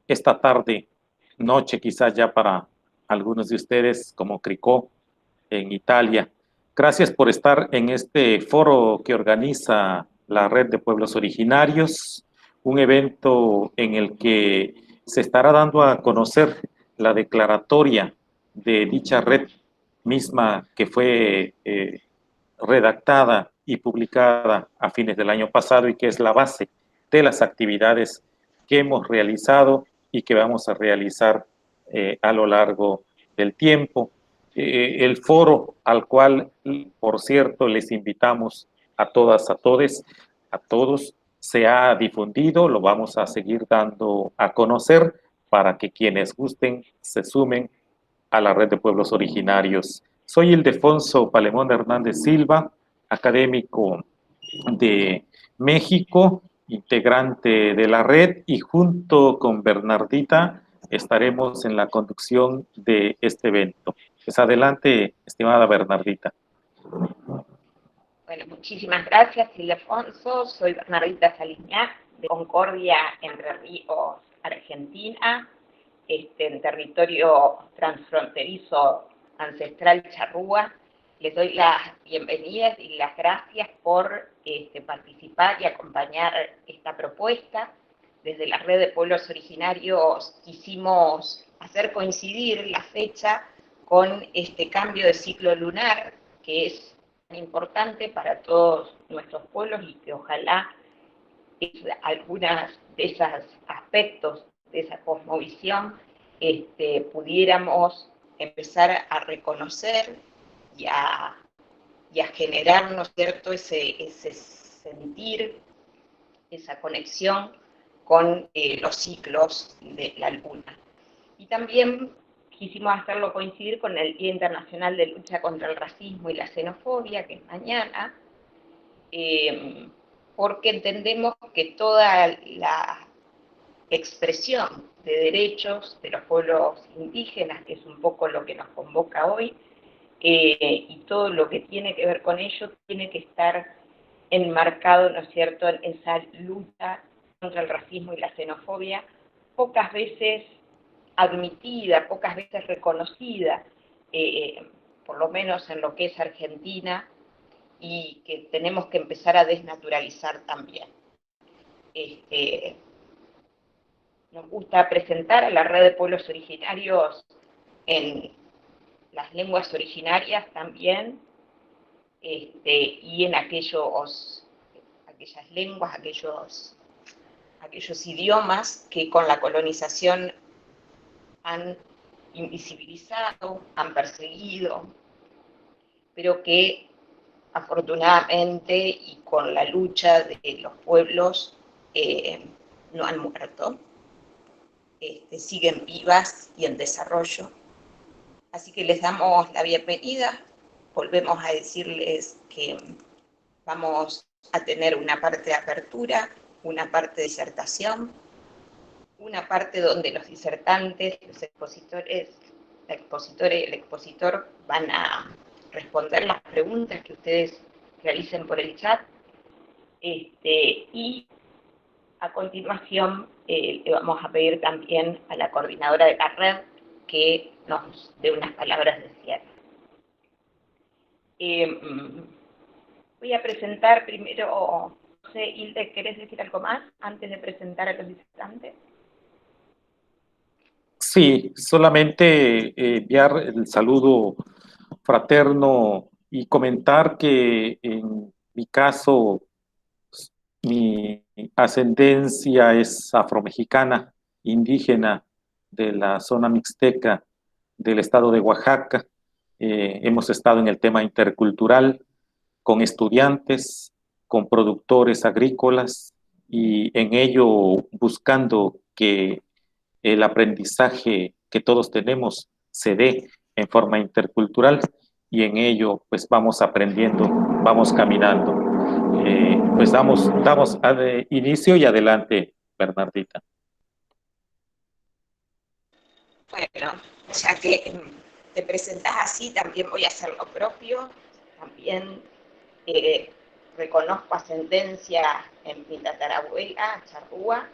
esta tarde, noche quizás ya para algunos de ustedes como Cricó en Italia. Gracias por estar en este foro que organiza la Red de Pueblos Originarios, un evento en el que se estará dando a conocer la declaratoria de dicha red misma que fue redactada y publicada a fines del año pasado y que es la base de las actividades que hemos realizado y que vamos a realizar a lo largo del tiempo. El foro al cual, por cierto, les invitamos a todas, a todes, a todos, se ha difundido, lo vamos a seguir dando a conocer para que quienes gusten se sumen a la Red de Pueblos Originarios. Soy Ildefonso Palemón Hernández Silva, académico de México, integrante de la red, y junto con Bernardita estaremos en la conducción de este evento. Pues adelante, estimada Bernardita. Bueno, muchísimas gracias, Ildefonso. Soy Bernardita Saliñac, de Concordia, Entre Ríos, Argentina, en territorio transfronterizo ancestral charrúa. Les doy las bienvenidas y las gracias por participar y acompañar esta propuesta. Desde la Red de Pueblos Originarios quisimos hacer coincidir la fecha con este cambio de ciclo lunar, que es importante para todos nuestros pueblos y que ojalá algunos de esos aspectos de esa cosmovisión pudiéramos empezar a reconocer y a generar, ¿no es cierto?, ese sentir, esa conexión con los ciclos de la luna. Y también quisimos hacerlo coincidir con el Día Internacional de Lucha contra el Racismo y la Xenofobia, que es mañana, porque entendemos que toda la expresión de derechos de los pueblos indígenas, que es un poco lo que nos convoca hoy, y todo lo que tiene que ver con ello, tiene que estar enmarcado, ¿no es cierto?, en esa lucha contra el racismo y la xenofobia, pocas veces admitida, pocas veces reconocida, por lo menos en lo que es Argentina, y que tenemos que empezar a desnaturalizar también. Nos gusta presentar a la Red de Pueblos Originarios en las lenguas originarias también, y en aquellas lenguas, aquellos idiomas que con la colonización han invisibilizado, han perseguido, pero que afortunadamente y con la lucha de los pueblos no han muerto, siguen vivas y en desarrollo. Así que les damos la bienvenida, volvemos a decirles que vamos a tener una parte de apertura, una parte de disertación, una parte donde los disertantes, los expositores, la expositora y el expositor van a responder las preguntas que ustedes realicen por el chat, y a continuación le vamos a pedir también a la coordinadora de la red que nos dé unas palabras de cierre. Voy a presentar primero, no sé, Hilde, ¿querés decir algo más antes de presentar a los disertantes? Sí, solamente enviar el saludo fraterno y comentar que en mi caso, mi ascendencia es afromexicana, indígena de la zona mixteca del estado de Oaxaca. Hemos estado en el tema intercultural con estudiantes, con productores agrícolas y en ello buscando que el aprendizaje que todos tenemos se dé en forma intercultural y en ello pues vamos aprendiendo, vamos caminando. Pues damos inicio y adelante, Bernardita. Bueno, ya que te presentás así, también voy a hacer lo propio. También reconozco ascendencia en mi tatarabuela, charrúa,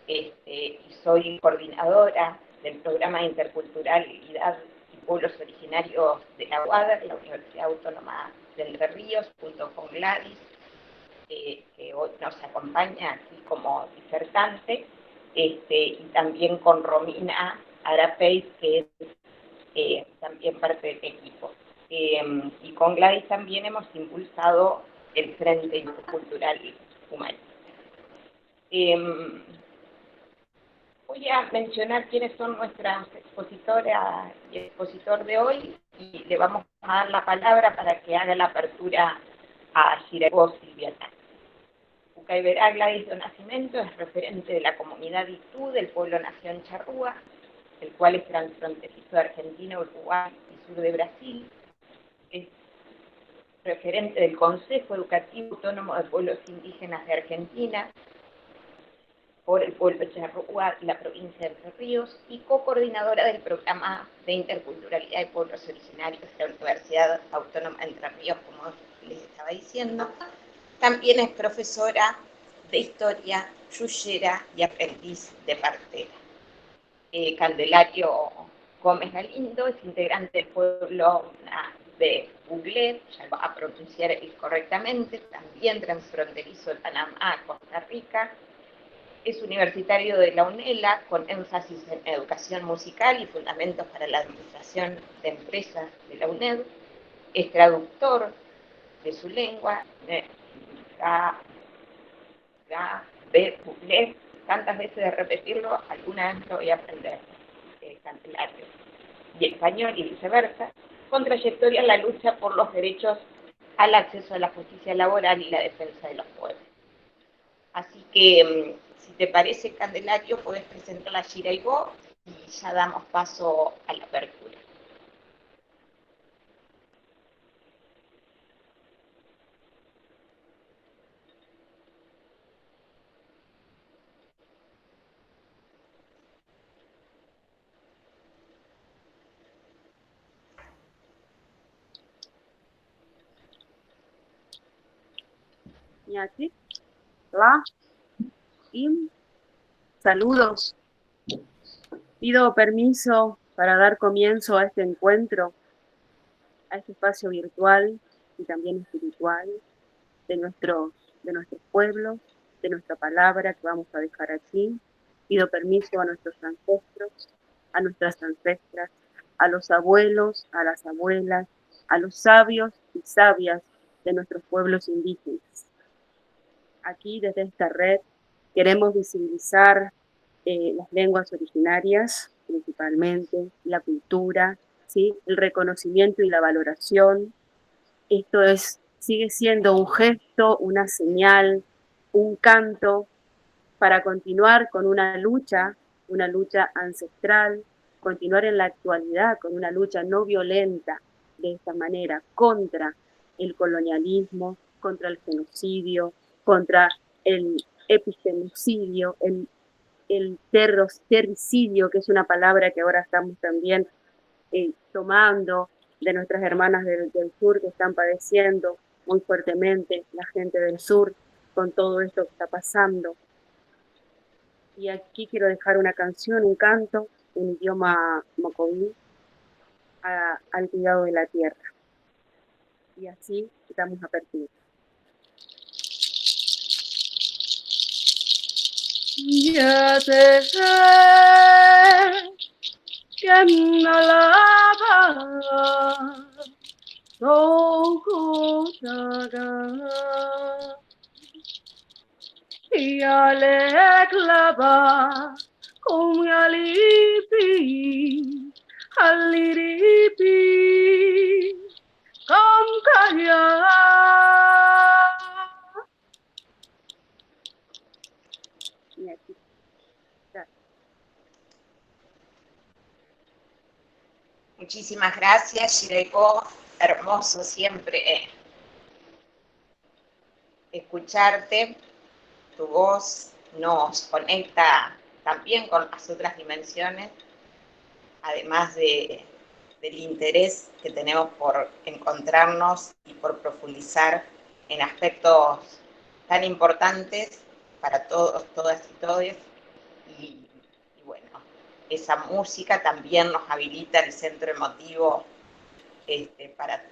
y soy coordinadora del programa de interculturalidad y pueblos originarios de la UADER, la Universidad Autónoma de Entre Ríos, junto con Gladys, que hoy nos acompaña aquí como disertante, y también con Romina Arapeis, que es también parte del equipo. Y con Gladys también hemos impulsado el Frente Intercultural Humanista. Voy a mencionar quiénes son nuestras expositoras y expositor de hoy, y le vamos a dar la palabra para que haga la apertura a Shireko Silvia. Ucaiberá Gladys do Nascimento es referente de la comunidad Itu del pueblo nación charrúa, el cual es transfronterizo de Argentina, Uruguay y sur de Brasil. Es referente del Consejo Educativo Autónomo de Pueblos Indígenas de Argentina, por el pueblo charrúa y la provincia de Entre Ríos, y co-coordinadora del programa de interculturalidad de pueblos originarios de la Universidad Autónoma de Entre Ríos, como les estaba diciendo. También es profesora de historia, yuyera y aprendiz de partera. Candelario Gómez Galindo es integrante del pueblo de Uglé, ya lo va a pronunciar correctamente, también transfronterizo de Panamá a Costa Rica. Es universitario de la UNELA, con énfasis en educación musical y fundamentos para la administración de empresas de la UNED. Es traductor de su lengua, tantas veces de repetirlo, alguna vez lo voy a aprender, Candelario, y español y viceversa, con trayectoria en la lucha por los derechos al acceso a la justicia laboral y la defensa de los pueblos. Así que, si te parece, Candelario, podés presentar la Shireko y ya damos paso a la apertura. Ñachi, la, im, saludos. Pido permiso para dar comienzo a este encuentro, a este espacio virtual y también espiritual de nuestros pueblos, de nuestra palabra que vamos a dejar aquí. Pido permiso a nuestros ancestros, a nuestras ancestras, a los abuelos, a las abuelas, a los sabios y sabias de nuestros pueblos indígenas. Aquí, desde esta red, queremos visibilizar las lenguas originarias, principalmente, la cultura, ¿sí? El reconocimiento y la valoración. Esto sigue siendo un gesto, una señal, un canto para continuar con una lucha ancestral, continuar en la actualidad con una lucha no violenta de esta manera contra el colonialismo, contra el genocidio, contra el epistemicidio, el terricidio, que es una palabra que ahora estamos también tomando de nuestras hermanas del sur que están padeciendo muy fuertemente, la gente del sur, con todo esto que está pasando. Y aquí quiero dejar una canción, un canto, en idioma mocoví, al cuidado de la tierra. Y así damos apertura. Ya te sé que no lava ya le clava con alipi, aliripi, con callar. Muchísimas gracias, Shireko. Hermoso siempre escucharte. Tu voz nos conecta también con las otras dimensiones, además del interés que tenemos por encontrarnos y por profundizar en aspectos tan importantes para todos, todas y todes, y bueno, esa música también nos habilita el centro emotivo para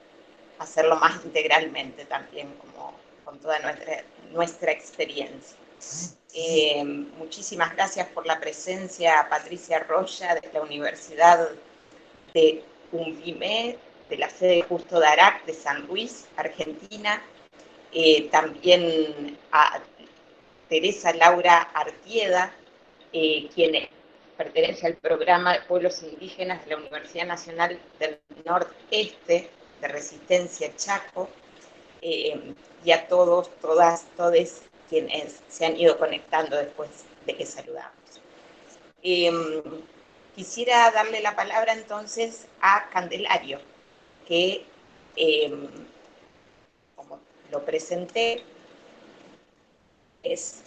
hacerlo más integralmente también, como con toda nuestra experiencia. Muchísimas gracias por la presencia, Patricia Roya, de la Universidad de Umbimé, de la sede Justo Darac de San Luis, Argentina. También a Teresa Laura Artieda, quien pertenece al programa de pueblos indígenas de la Universidad Nacional del Nordeste de Resistencia Chaco, y a todos, todas, todes quienes se han ido conectando después de que saludamos. Quisiera darle la palabra entonces a Candelario, que, como lo presenté, es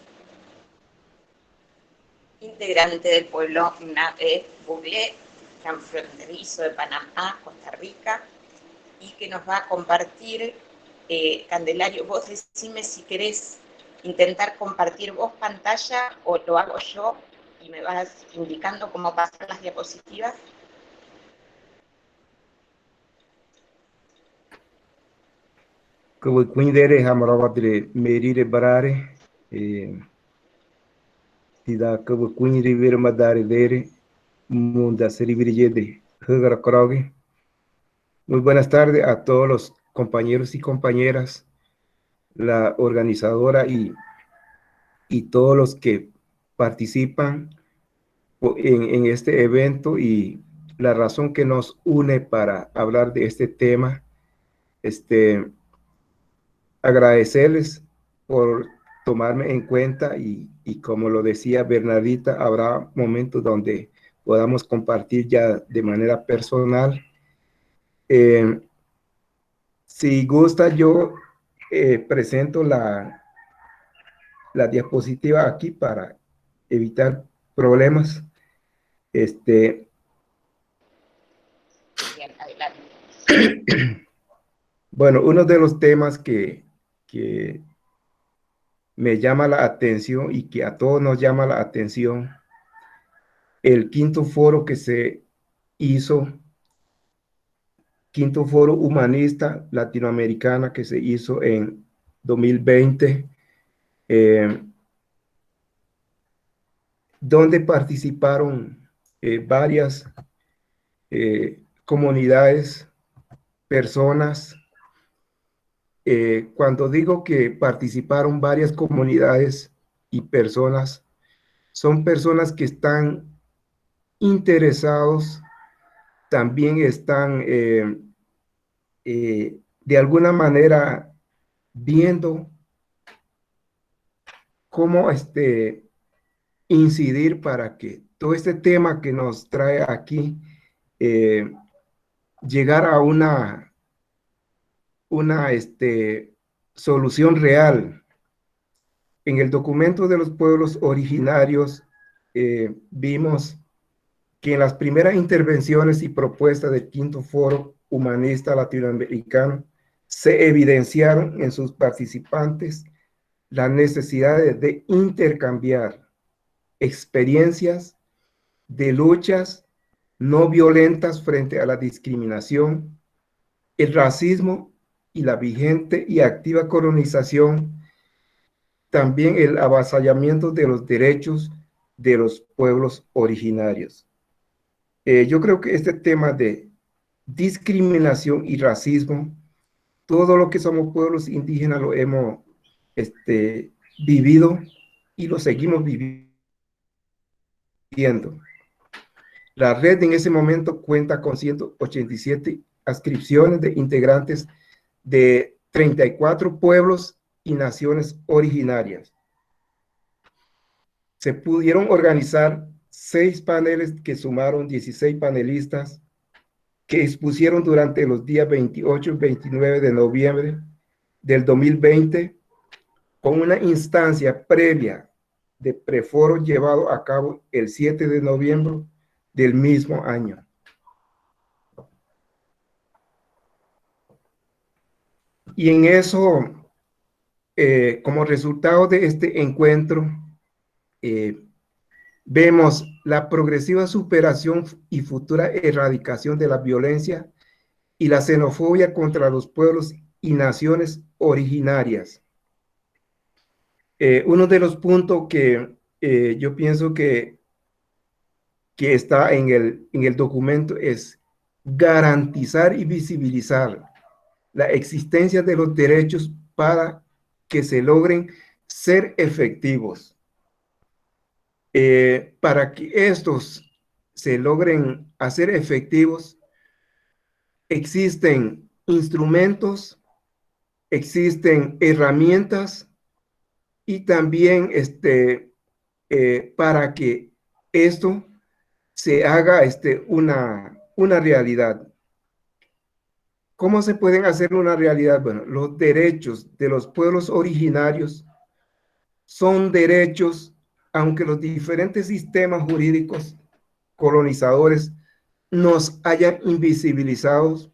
integrante del pueblo Nabe Buglé, transfronterizo de Panamá, Costa Rica, y que nos va a compartir, Candelario, vos decime si querés intentar compartir vos pantalla o lo hago yo y me vas indicando cómo pasar las diapositivas. Que quindere hamarawatire merire barare tida que quindire ver madare dere munda seribiriyede hugara krogi. Muy buenas tardes a todos los compañeros y compañeras, la organizadora y todos los que participan en este evento, y la razón que nos une para hablar de este tema. Agradecerles por tomarme en cuenta y como lo decía Bernardita, habrá momentos donde podamos compartir ya de manera personal. Si gusta, yo presento la diapositiva aquí para evitar problemas. Bien, adelante. Bueno, uno de los temas que me llama la atención y que a todos nos llama la atención, el quinto foro que se hizo, quinto foro humanista latinoamericana que se hizo en 2020, donde participaron varias comunidades, personas. Cuando digo que participaron varias comunidades y personas, son personas que están interesados, también están de alguna manera viendo cómo incidir para que todo este tema que nos trae aquí llegar a una solución real. En el documento de los pueblos originarios vimos que en las primeras intervenciones y propuestas del quinto foro humanista latinoamericano se evidenciaron en sus participantes la necesidad de intercambiar experiencias de luchas no violentas frente a la discriminación, el racismo y la vigente y activa colonización, también el avasallamiento de los derechos de los pueblos originarios. Yo creo que este tema de discriminación y racismo, todo lo que somos pueblos indígenas lo hemos vivido y lo seguimos viviendo. La red en ese momento cuenta con 187 adscripciones de integrantes de 34 pueblos y naciones originarias. Se pudieron organizar 6 paneles que sumaron 16 panelistas que expusieron durante los días 28 y 29 de noviembre del 2020, con una instancia previa de preforo llevado a cabo el 7 de noviembre del mismo año. Y en eso, como resultado de este encuentro, Vemos la progresiva superación y futura erradicación de la violencia y la xenofobia contra los pueblos y naciones originarias. Uno de los puntos que yo pienso que está en el documento es garantizar y visibilizar la existencia de los derechos para que se logren ser efectivos. Para que estos se logren hacer efectivos, existen instrumentos, existen herramientas y también para que esto se haga una realidad. ¿Cómo se pueden hacer una realidad? Bueno, los derechos de los pueblos originarios son derechos, aunque los diferentes sistemas jurídicos colonizadores nos hayan invisibilizados,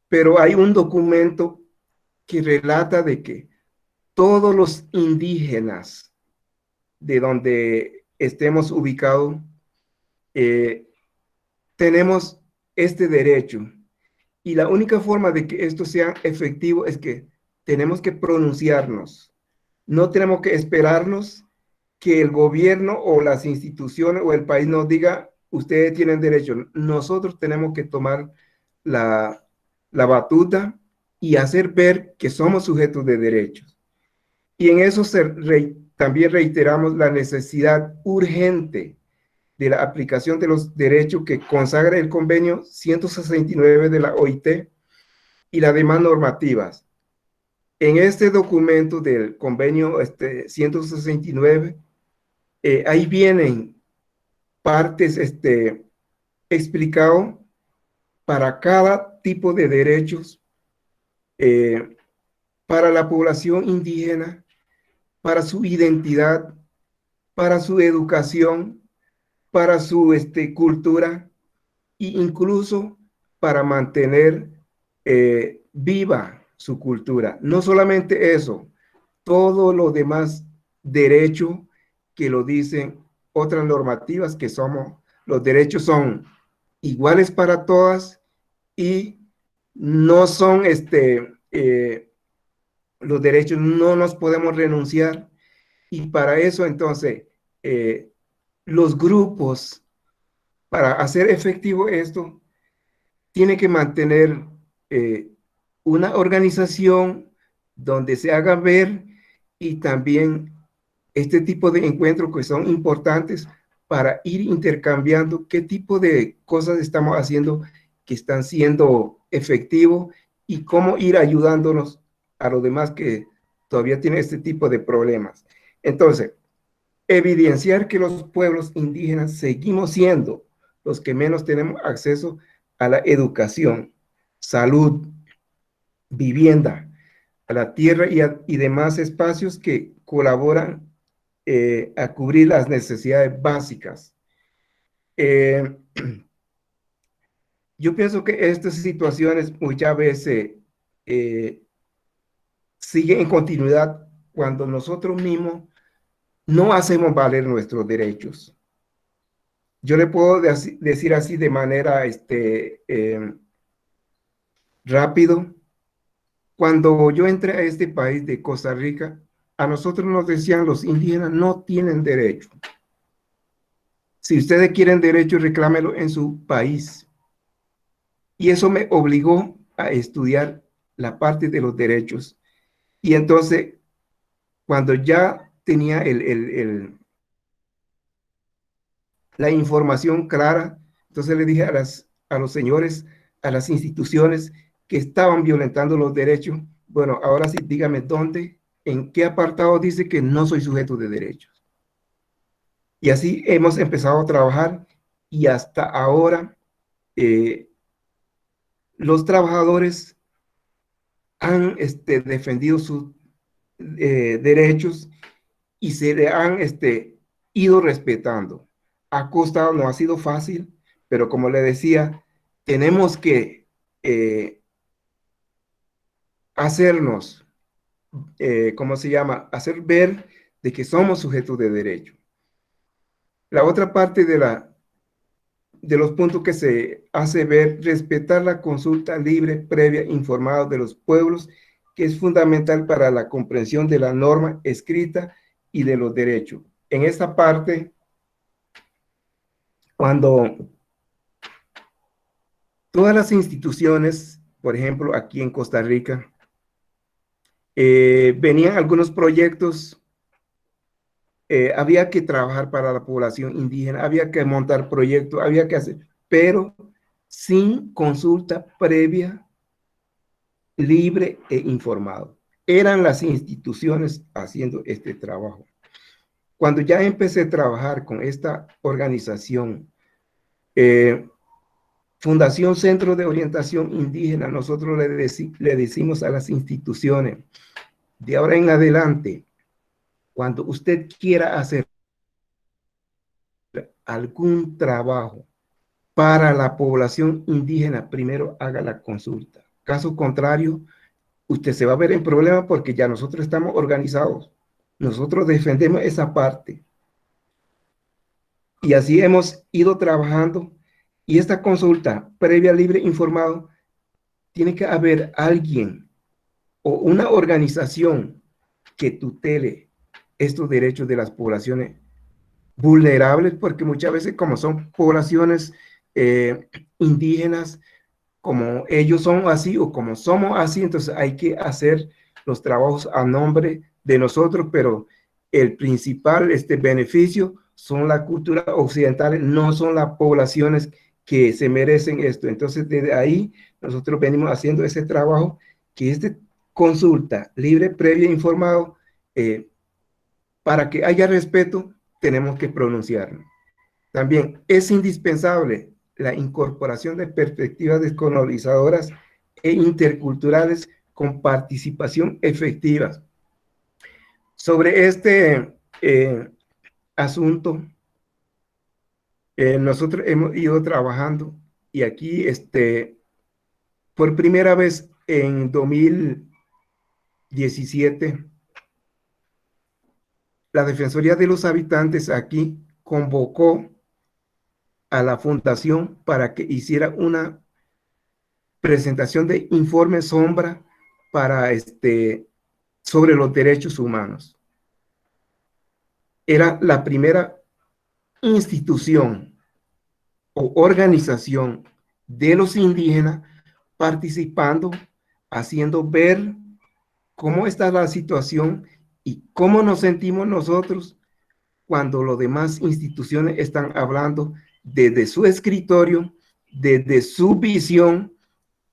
pero hay un documento que relata de que todos los indígenas de donde estemos ubicados tenemos este derecho. Y la única forma de que esto sea efectivo es que tenemos que pronunciarnos. No tenemos que esperarnos que el gobierno o las instituciones o el país nos diga, ustedes tienen derecho. Nosotros tenemos que tomar la batuta y hacer ver que somos sujetos de derechos. Y en eso también reiteramos la necesidad urgente de la aplicación de los derechos que consagra el convenio 169 de la OIT y las demás normativas. En este documento del convenio 169, ahí vienen partes explicado para cada tipo de derechos, para la población indígena, para su identidad, para su educación, para su cultura e incluso para mantener viva su cultura. No solamente eso, todo lo demás derecho que lo dicen otras normativas que somos, los derechos son iguales para todas y no son los derechos no nos podemos renunciar y para eso entonces los grupos para hacer efectivo esto tiene que mantener una organización donde se haga ver y también este tipo de encuentros que son importantes para ir intercambiando qué tipo de cosas estamos haciendo que están siendo efectivos y cómo ir ayudándonos a los demás que todavía tienen este tipo de problemas. Entonces, evidenciar que los pueblos indígenas seguimos siendo los que menos tenemos acceso a la educación, salud, vivienda, a la tierra y demás espacios que colaboran a cubrir las necesidades básicas. Yo pienso que estas situaciones muchas veces siguen en continuidad cuando nosotros mismos no hacemos valer nuestros derechos. Yo le puedo decir así de manera rápido. Cuando yo entré a este país de Costa Rica, a nosotros nos decían los indígenas no tienen derecho. Si ustedes quieren derecho, reclámelo en su país. Y eso me obligó a estudiar la parte de los derechos. Y entonces, cuando ya tenía la información clara, entonces le dije a los señores, a las instituciones que estaban violentando los derechos, bueno, ahora sí, dígame dónde, en qué apartado dice que no soy sujeto de derechos. Y así hemos empezado a trabajar y hasta ahora los trabajadores han defendido sus derechos y se le han ido respetando. Ha costado, no ha sido fácil, pero como le decía, tenemos que hacernos, ¿cómo se llama? Hacer ver de que somos sujetos de derecho. La otra parte de los puntos que se hace ver, respetar la consulta libre, previa, informada de los pueblos, que es fundamental para la comprensión de la norma escrita y de los derechos. En esta parte, cuando todas las instituciones, por ejemplo, aquí en Costa Rica, venían algunos proyectos, había que trabajar para la población indígena, había que montar proyectos, había que hacer, pero sin consulta previa, libre e informado. Eran las instituciones haciendo este trabajo. Cuando ya empecé a trabajar con esta organización, Fundación Centro de Orientación Indígena, nosotros le decimos a las instituciones, de ahora en adelante, cuando usted quiera hacer algún trabajo para la población indígena, primero haga la consulta. Caso contrario, usted se va a ver en problemas porque ya nosotros estamos organizados. Nosotros defendemos esa parte. Y así hemos ido trabajando. Y esta consulta previa, libre, informado, tiene que haber alguien o una organización que tutele estos derechos de las poblaciones vulnerables, porque muchas veces como son poblaciones indígenas, como ellos son así o como somos así, entonces hay que hacer los trabajos a nombre de nosotros, pero el principal beneficio son las culturas occidentales, no son las poblaciones que se merecen esto. Entonces, desde ahí nosotros venimos haciendo ese trabajo, que es de consulta libre, previa, informado, para que haya respeto, tenemos que pronunciarnos. También es indispensable la incorporación de perspectivas descolonizadoras e interculturales con participación efectiva. Sobre este asunto, nosotros hemos ido trabajando y aquí, por primera vez en 2017, la Defensoría de los Habitantes aquí convocó a la fundación para que hiciera una presentación de informe sombra para sobre los derechos humanos. Era la primera institución o organización de los indígenas participando, haciendo ver cómo está la situación y cómo nos sentimos nosotros cuando las demás instituciones están hablando desde su escritorio, desde su visión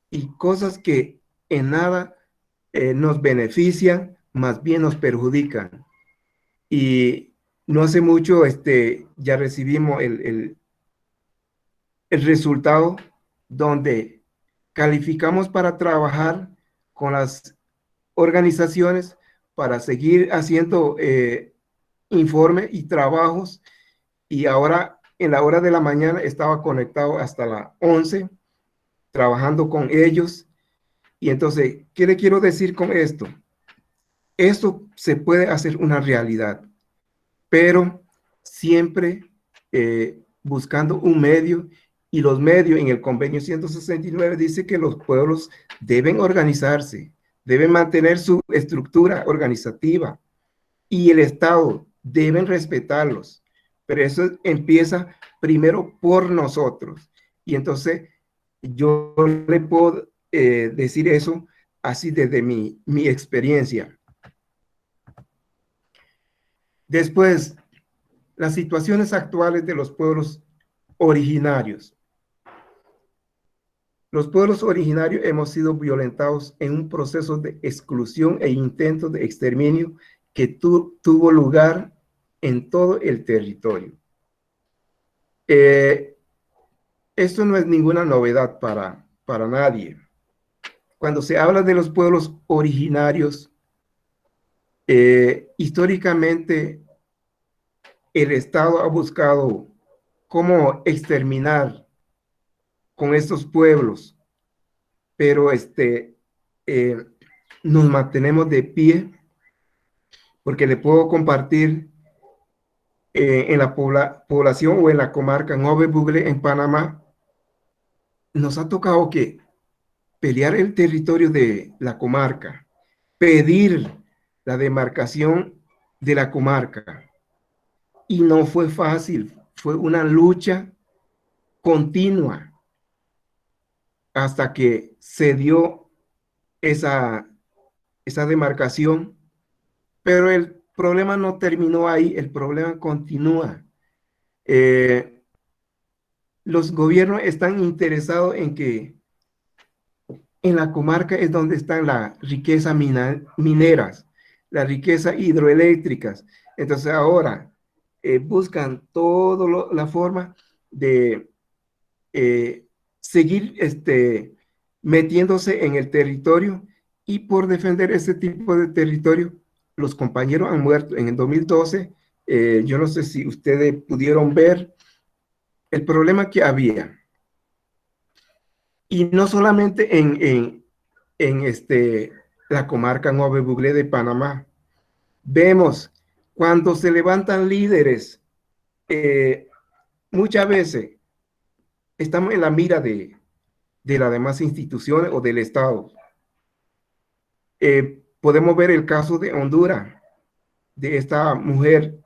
y cosas que en nada nos benefician, más bien nos perjudican. Y no hace mucho ya recibimos el resultado donde calificamos para trabajar con las organizaciones para seguir haciendo informes y trabajos, y ahora en la hora de la mañana estaba conectado hasta las 11 trabajando con ellos. Y entonces, ¿qué le quiero decir con esto? Esto se puede hacer una realidad, pero siempre buscando un medio, y los medios en el convenio 169 dice que los pueblos deben organizarse, deben mantener su estructura organizativa y el Estado deben respetarlos, pero eso empieza primero por nosotros. Y entonces yo le puedo decir eso así desde mi experiencia. Después, las situaciones actuales de los pueblos originarios. Los pueblos originarios hemos sido violentados en un proceso de exclusión e intento de exterminio que tuvo lugar en todo el territorio. Esto no es ninguna novedad para nadie. Cuando se habla de los pueblos originarios, históricamente el Estado ha buscado cómo exterminar con estos pueblos, pero nos mantenemos de pie porque le puedo compartir en la población o en la comarca Nove Bugle en Panamá, nos ha tocado que pelear el territorio de la comarca, pedir la demarcación de la comarca. Y no fue fácil, fue una lucha continua hasta que se dio esa demarcación. Pero el problema no terminó ahí, el problema continúa. Los gobiernos están interesados en que en la comarca es donde están las riquezas mineras, las riquezas hidroeléctricas. Entonces ahora buscan toda la forma de seguir metiéndose en el territorio, y por defender ese tipo de territorio, los compañeros han muerto. En el 2012, yo no sé si ustedes pudieron ver el problema que había. Y no solamente en la comarca Nove Bugle de Panamá. Vemos cuando se levantan líderes, muchas veces estamos en la mira de las demás instituciones o del Estado. Podemos ver el caso de Honduras, de esta mujer,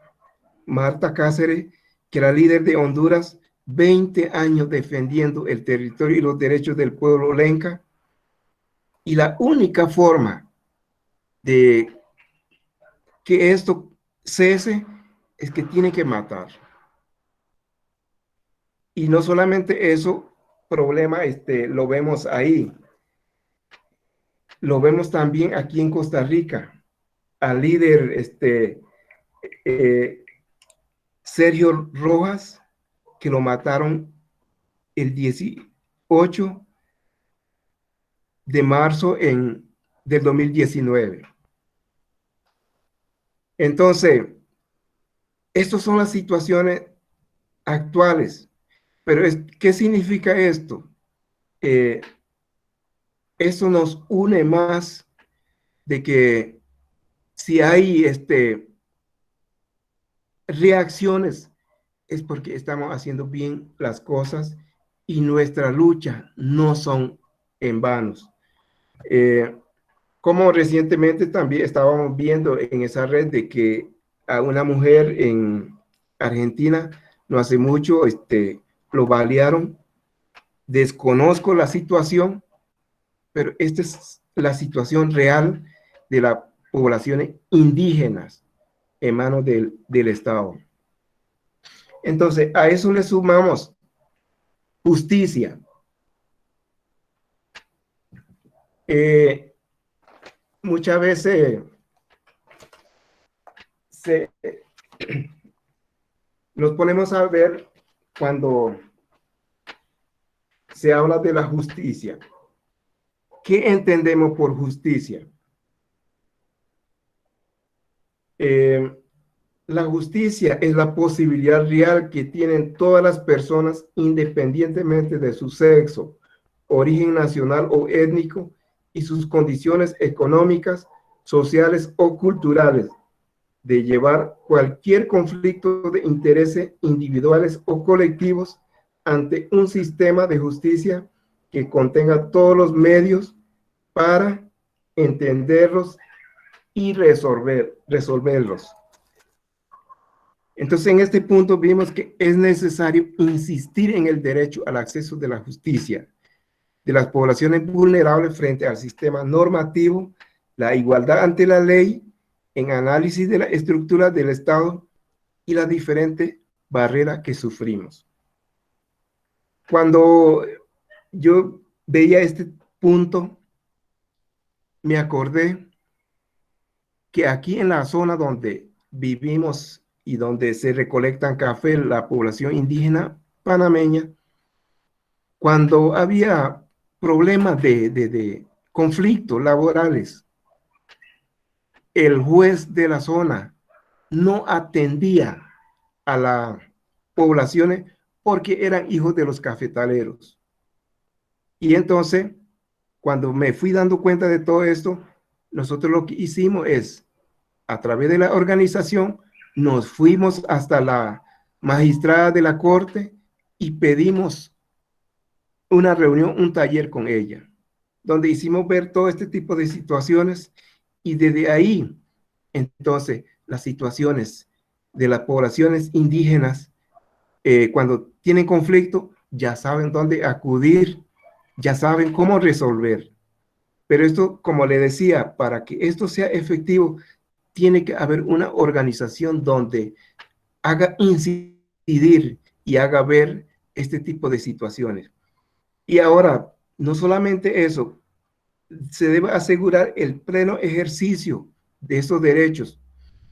Marta Cáceres, que era líder de Honduras, 20 años defendiendo el territorio y los derechos del pueblo lenca. Y la única forma de que esto cese es que tiene que matar. Y no solamente eso, problema lo vemos ahí. Lo vemos también aquí en Costa Rica. Al líder Sergio Rojas, que lo mataron el 18 de marzo del 2019. Entonces, estas son las situaciones actuales. Pero ¿qué significa esto? Eso nos une más de que si hay reacciones es porque estamos haciendo bien las cosas y nuestra lucha no son en vanos. Como recientemente también estábamos viendo en esa red de que a una mujer en Argentina no hace mucho lo balearon. Desconozco la situación, pero esta es la situación real de las poblaciones indígenas en manos del Estado. Entonces, a eso le sumamos justicia. Muchas veces nos ponemos a ver cuando se habla de la justicia. ¿Qué entendemos por justicia? La justicia es la posibilidad real que tienen todas las personas, independientemente de su sexo, origen nacional o étnico, y sus condiciones económicas, sociales o culturales, de llevar cualquier conflicto de intereses individuales o colectivos ante un sistema de justicia que contenga todos los medios para entenderlos y resolverlos. Entonces, en este punto vimos que es necesario insistir en el derecho al acceso de la justicia de las poblaciones vulnerables frente al sistema normativo, la igualdad ante la ley, en análisis de la estructura del Estado y las diferentes barreras que sufrimos. Cuando yo veía este punto, me acordé que aquí en la zona donde vivimos y donde se recolectan café, la población indígena panameña, cuando había problemas de conflictos laborales, el juez de la zona no atendía a las poblaciones porque eran hijos de los cafetaleros. Y entonces, cuando me fui dando cuenta de todo esto, nosotros lo que hicimos es, a través de la organización, nos fuimos hasta la magistrada de la corte y pedimos una reunión, un taller con ella, donde hicimos ver todo este tipo de situaciones y desde ahí, entonces, las situaciones de las poblaciones indígenas, cuando tienen conflicto, ya saben dónde acudir, ya saben cómo resolver. Pero esto, como le decía, para que esto sea efectivo, tiene que haber una organización donde haga incidir y haga ver este tipo de situaciones. Y ahora, no solamente eso, se debe asegurar el pleno ejercicio de esos derechos.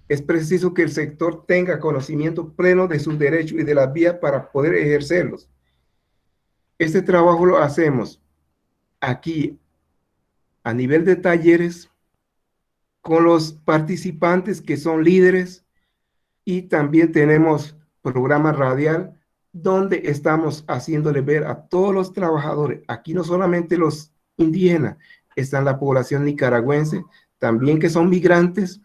Es preciso que el sector tenga conocimiento pleno de sus derechos y de las vías para poder ejercerlos. Este trabajo lo hacemos aquí a nivel de talleres con los participantes que son líderes y también tenemos programa radial donde estamos haciéndole ver a todos los trabajadores, aquí no solamente los indígenas, está la población nicaragüense, también que son migrantes,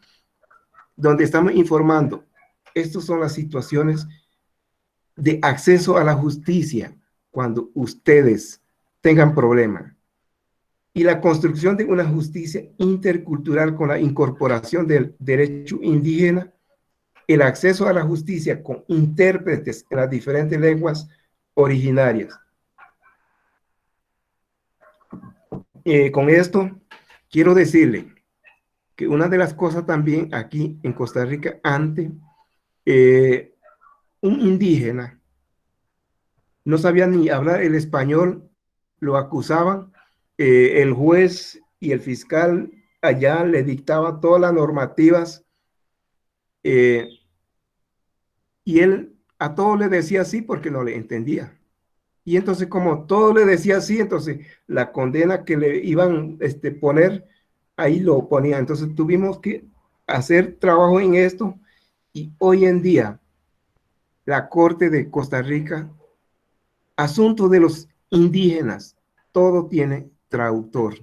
donde estamos informando. Estas son las situaciones de acceso a la justicia cuando ustedes tengan problemas. Y la construcción de una justicia intercultural con la incorporación del derecho indígena, el acceso a la justicia con intérpretes en las diferentes lenguas originarias. Con esto, quiero decirle que una de las cosas también aquí en Costa Rica, antes, un indígena no sabía ni hablar el español, lo acusaban, el juez y el fiscal allá le dictaban todas las normativas eh, y él a todo le decía sí porque no le entendía. Y entonces como todo le decía sí, entonces la condena que le iban a poner, ahí lo ponía. Entonces tuvimos que hacer trabajo en esto y hoy en día la Corte de Costa Rica, asunto de los indígenas, todo tiene traductor.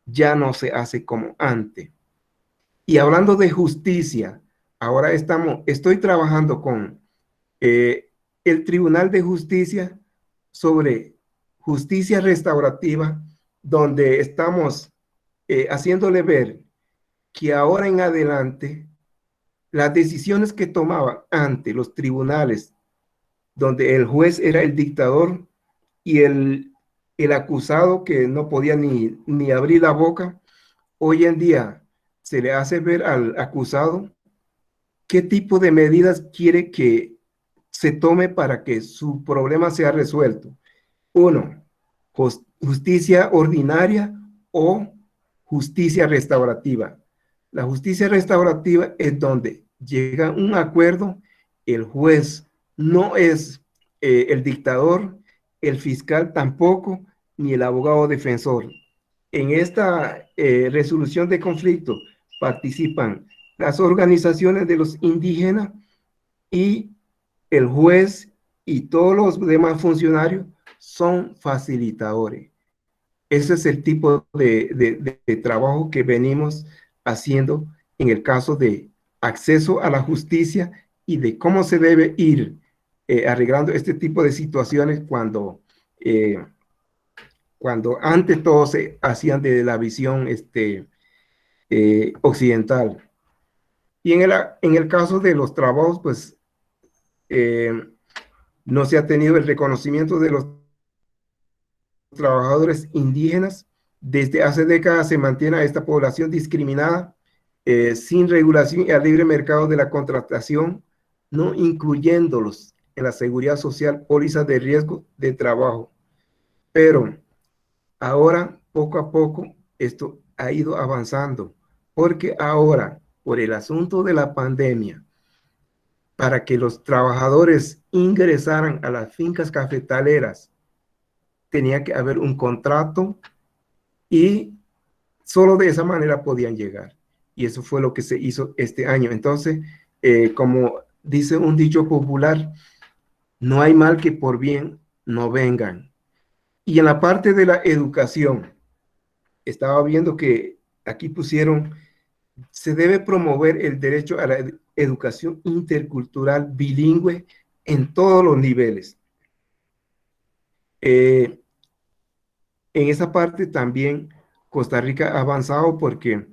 Ya no se hace como antes. Y hablando de justicia, ahora estoy trabajando con el Tribunal de Justicia sobre justicia restaurativa, donde estamos haciéndole ver que ahora en adelante las decisiones que tomaban ante los tribunales, donde el juez era el dictador y el acusado que no podía ni abrir la boca, hoy en día se le hace ver al acusado qué tipo de medidas quiere que se tome para que su problema sea resuelto. Uno, justicia ordinaria o justicia restaurativa. La justicia restaurativa es donde llega un acuerdo, el juez no es el dictador, el fiscal tampoco, ni el abogado defensor. En esta resolución de conflicto participan las organizaciones de los indígenas y el juez y todos los demás funcionarios son facilitadores. Ese es el tipo de trabajo que venimos haciendo en el caso de acceso a la justicia y de cómo se debe ir arreglando este tipo de situaciones cuando antes todo se hacían de la visión occidental. Y en el caso de los trabajos, pues no se ha tenido el reconocimiento de los trabajadores indígenas. Desde hace décadas se mantiene a esta población discriminada, sin regulación y al libre mercado de la contratación, no incluyéndolos en la seguridad social, pólizas de riesgo de trabajo. Pero ahora, poco a poco, esto ha ido avanzando, porque ahora, por el asunto de la pandemia, para que los trabajadores ingresaran a las fincas cafetaleras, tenía que haber un contrato y solo de esa manera podían llegar. Y eso fue lo que se hizo este año. Entonces, como dice un dicho popular, no hay mal que por bien no vengan. Y en la parte de la educación, estaba viendo que aquí pusieron, se debe promover el derecho a la educación intercultural bilingüe en todos los niveles. En esa parte también Costa Rica ha avanzado porque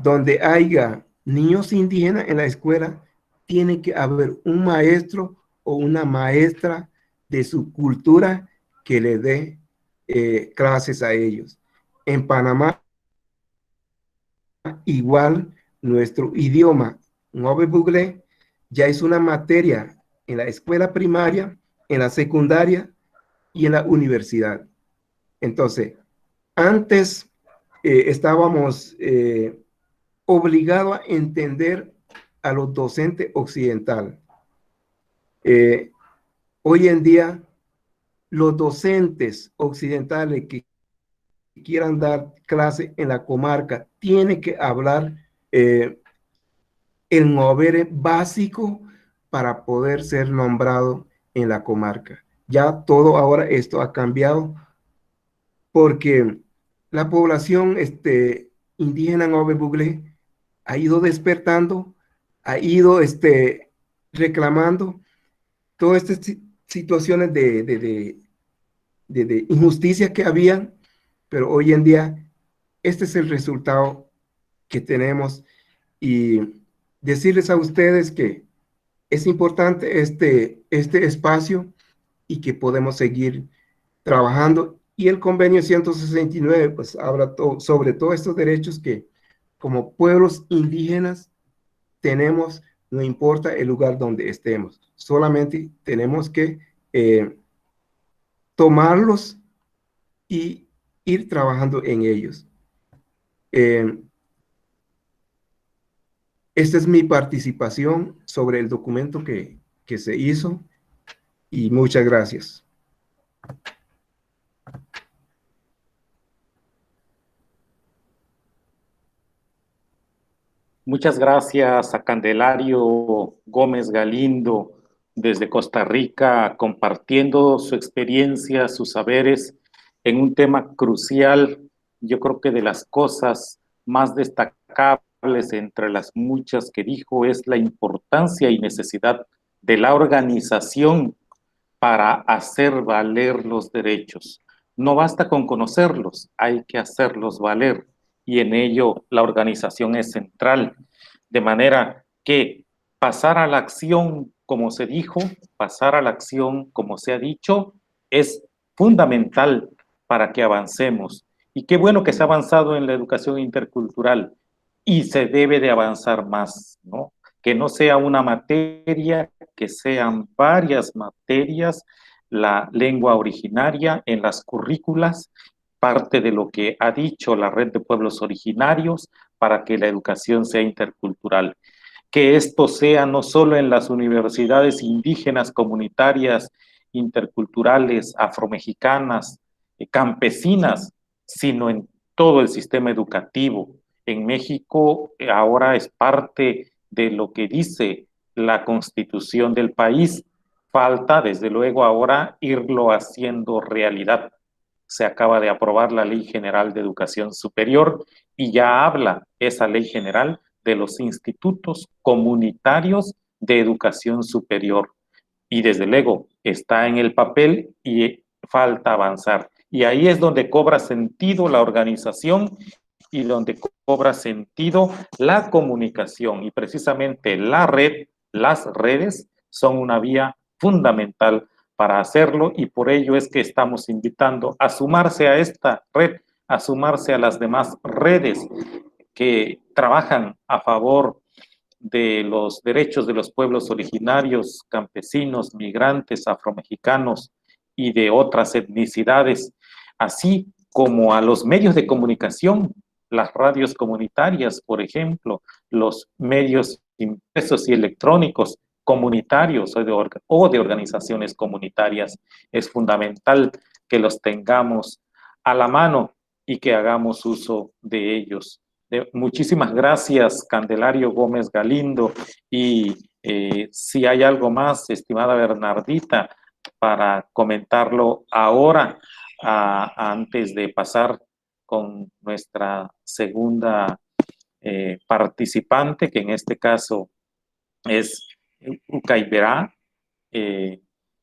donde haya niños indígenas en la escuela, tiene que haber un maestro o una maestra de su cultura que le dé clases a ellos. En Panamá, igual, nuestro idioma, Ngöbe Buglé, ya es una materia en la escuela primaria, en la secundaria y en la universidad. Entonces, antes estábamos obligados a entender a los docentes occidentales. Hoy en día, los docentes occidentales que quieran dar clase en la comarca tienen que hablar el Ngöbe básico para poder ser nombrado en la comarca. Ya todo ahora esto ha cambiado porque la población indígena Ngöbe Buglé ha ido despertando, ha ido reclamando todas estas situaciones de injusticia que habían, pero hoy en día este es el resultado que tenemos y decirles a ustedes que es importante este espacio y que podemos seguir trabajando. Y el convenio 169 pues habla sobre todos estos derechos que como pueblos indígenas tenemos, no importa el lugar donde estemos, solamente tenemos que tomarlos y ir trabajando en ellos. Esta es mi participación sobre el documento que se hizo y muchas gracias. Muchas gracias a Candelario Gómez Galindo desde Costa Rica, compartiendo su experiencia, sus saberes en un tema crucial. Yo creo que de las cosas más destacables entre las muchas que dijo es la importancia y necesidad de la organización para hacer valer los derechos. No basta con conocerlos, hay que hacerlos valer y en ello la organización es central, de manera que pasar a la acción, como se dijo, pasar a la acción, como se ha dicho, es fundamental para que avancemos. Y qué bueno que se ha avanzado en la educación intercultural y se debe de avanzar más, ¿no? Que no sea una materia, que sean varias materias, la lengua originaria en las currículas, parte de lo que ha dicho la Red de Pueblos Originarios para que la educación sea intercultural. Que esto sea no solo en las universidades indígenas, comunitarias, interculturales, afromexicanas, campesinas, sino en todo el sistema educativo. En México ahora es parte de lo que dice la Constitución del país. Falta, desde luego, ahora irlo haciendo realidad. Se acaba de aprobar la Ley General de Educación Superior y ya habla esa Ley General de los institutos comunitarios de educación superior. Y desde luego está en el papel y falta avanzar. Y ahí es donde cobra sentido la organización y donde cobra sentido la comunicación. Y precisamente la red, las redes, son una vía fundamental para hacerlo y por ello es que estamos invitando a sumarse a esta red, a sumarse a las demás redes que trabajan a favor de los derechos de los pueblos originarios, campesinos, migrantes, afromexicanos y de otras etnicidades, así como a los medios de comunicación, las radios comunitarias, por ejemplo, los medios impresos y electrónicos comunitarios o de organizaciones comunitarias. Es fundamental que los tengamos a la mano y que hagamos uso de ellos. Muchísimas gracias, Candelario Gómez Galindo. Y si hay algo más, estimada Bernardita, para comentarlo ahora, antes de pasar con nuestra segunda participante, que en este caso es Ucaiberá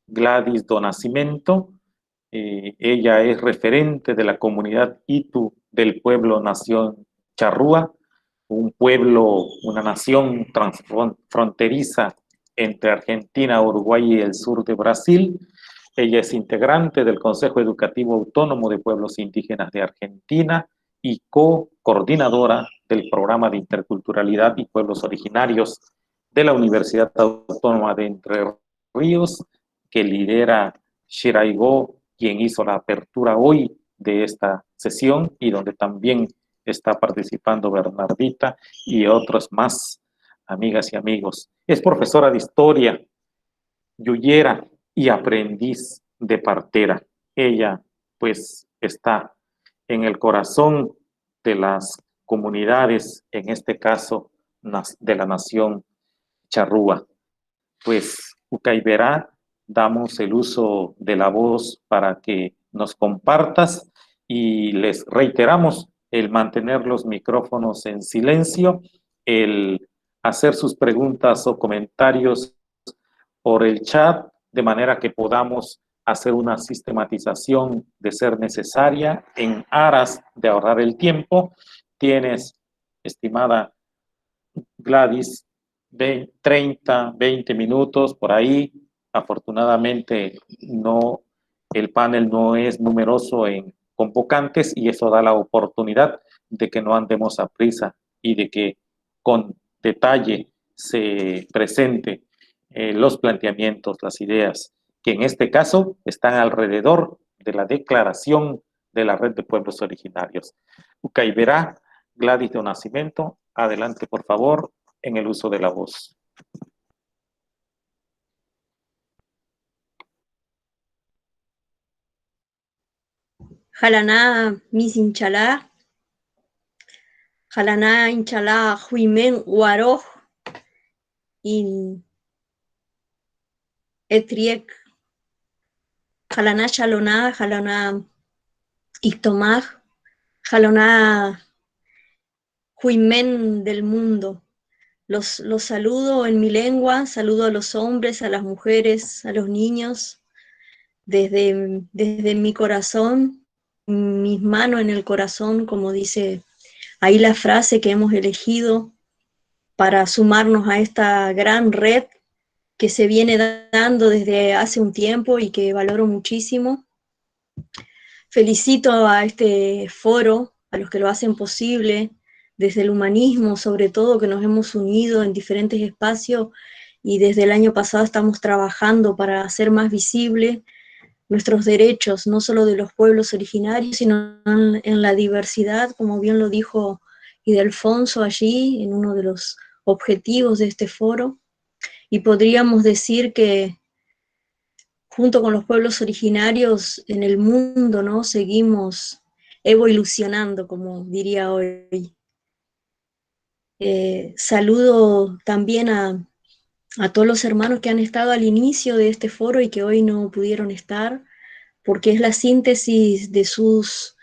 Gladys do Nascimento. Ella es referente de la comunidad Itu del pueblo nación charrúa, un pueblo, una nación transfronteriza entre Argentina, Uruguay y el sur de Brasil. Ella es integrante del Consejo Educativo Autónomo de Pueblos Indígenas de Argentina y coordinadora del Programa de Interculturalidad y Pueblos Originarios de la Universidad Autónoma de Entre Ríos, que lidera Shiraigo, quien hizo la apertura hoy de esta sesión y donde también está participando Bernardita y otros más, amigas y amigos. Es profesora de historia, yuyera y aprendiz de partera. Ella, pues, está en el corazón de las comunidades, en este caso, de la nación charrúa. Pues, Ucaiberá, damos el uso de la voz para que nos compartas y les reiteramos el mantener los micrófonos en silencio, el hacer sus preguntas o comentarios por el chat, de manera que podamos hacer una sistematización de ser necesaria en aras de ahorrar el tiempo. Tienes, estimada Gladys, 30, 20 minutos por ahí. Afortunadamente no, el panel no es numeroso en convocantes y eso da la oportunidad de que no andemos a prisa y de que con detalle se presente los planteamientos, las ideas, que en este caso están alrededor de la declaración de la Red de Pueblos Originarios. Ucaiberá, Gladys do Nascimento, adelante por favor en el uso de la voz. Jalaná misinchalá, jalaná inchalá huimen guaroj in etriek, jalaná chaloná, jalaná ictomaj, jalaná huimen del mundo. Los saludo en mi lengua, saludo a los hombres, a las mujeres, a los niños, desde mi corazón, mis manos en el corazón, como dice ahí la frase que hemos elegido para sumarnos a esta gran red que se viene dando desde hace un tiempo y que valoro muchísimo. Felicito a este foro, a los que lo hacen posible, desde el humanismo sobre todo, que nos hemos unido en diferentes espacios y desde el año pasado estamos trabajando para hacer más visible nuestros derechos, no solo de los pueblos originarios, sino en la diversidad, como bien lo dijo Ildefonso allí, en uno de los objetivos de este foro. Y podríamos decir que junto con los pueblos originarios en el mundo, ¿no?, seguimos evolucionando, como diría hoy. Saludo también a todos los hermanos que han estado al inicio de este foro y que hoy no pudieron estar, porque es la síntesis de sus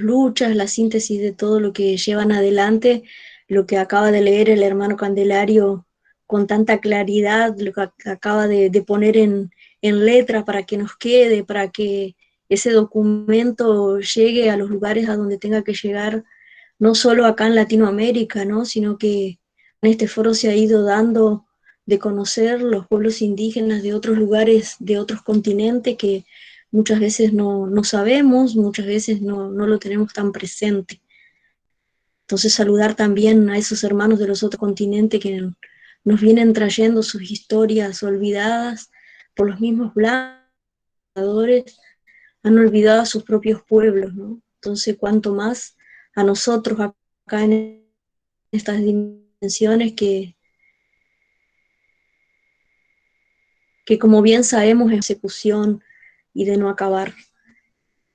luchas, la síntesis de todo lo que llevan adelante, lo que acaba de leer el hermano Candelario con tanta claridad, lo que acaba de poner en letra para que nos quede, para que ese documento llegue a los lugares a donde tenga que llegar, no solo acá en Latinoamérica, ¿no?, sino que en este foro se ha ido dando de conocer los pueblos indígenas de otros lugares, de otros continentes que muchas veces no sabemos, muchas veces no lo tenemos tan presente. Entonces saludar también a esos hermanos de los otros continentes que nos vienen trayendo sus historias olvidadas por los mismos blancos, han olvidado a sus propios pueblos, ¿no? Entonces cuanto más a nosotros acá en estas dimensiones que como bien sabemos es persecución y de no acabar.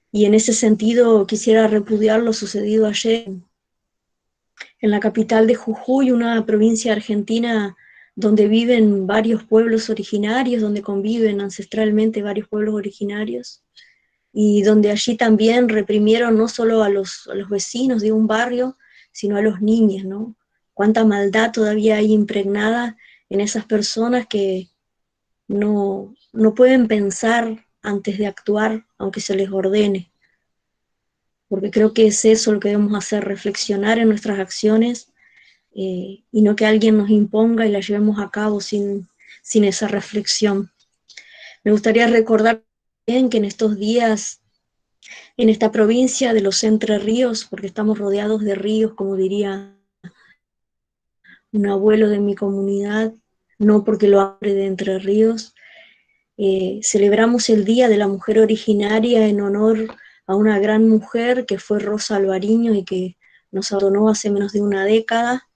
Y en ese sentido quisiera repudiar lo sucedido ayer en la capital de Jujuy, una provincia argentina donde viven varios pueblos originarios, donde conviven ancestralmente varios pueblos originarios, y donde allí también reprimieron no solo a los vecinos de un barrio, sino a los niños, ¿no? Cuánta maldad todavía hay impregnada en esas personas que no pueden pensar antes de actuar, aunque se les ordene, porque creo que es eso lo que debemos hacer, reflexionar en nuestras acciones, y no que alguien nos imponga y las llevemos a cabo sin esa reflexión. Me gustaría recordar bien que en estos días, en esta provincia de los Entre Ríos, porque estamos rodeados de ríos, como diría un abuelo de mi comunidad, no porque lo hable de Entre Ríos, celebramos el Día de la Mujer Originaria en honor a una gran mujer que fue Rosa Alvariño y que nos abandonó hace menos de una década.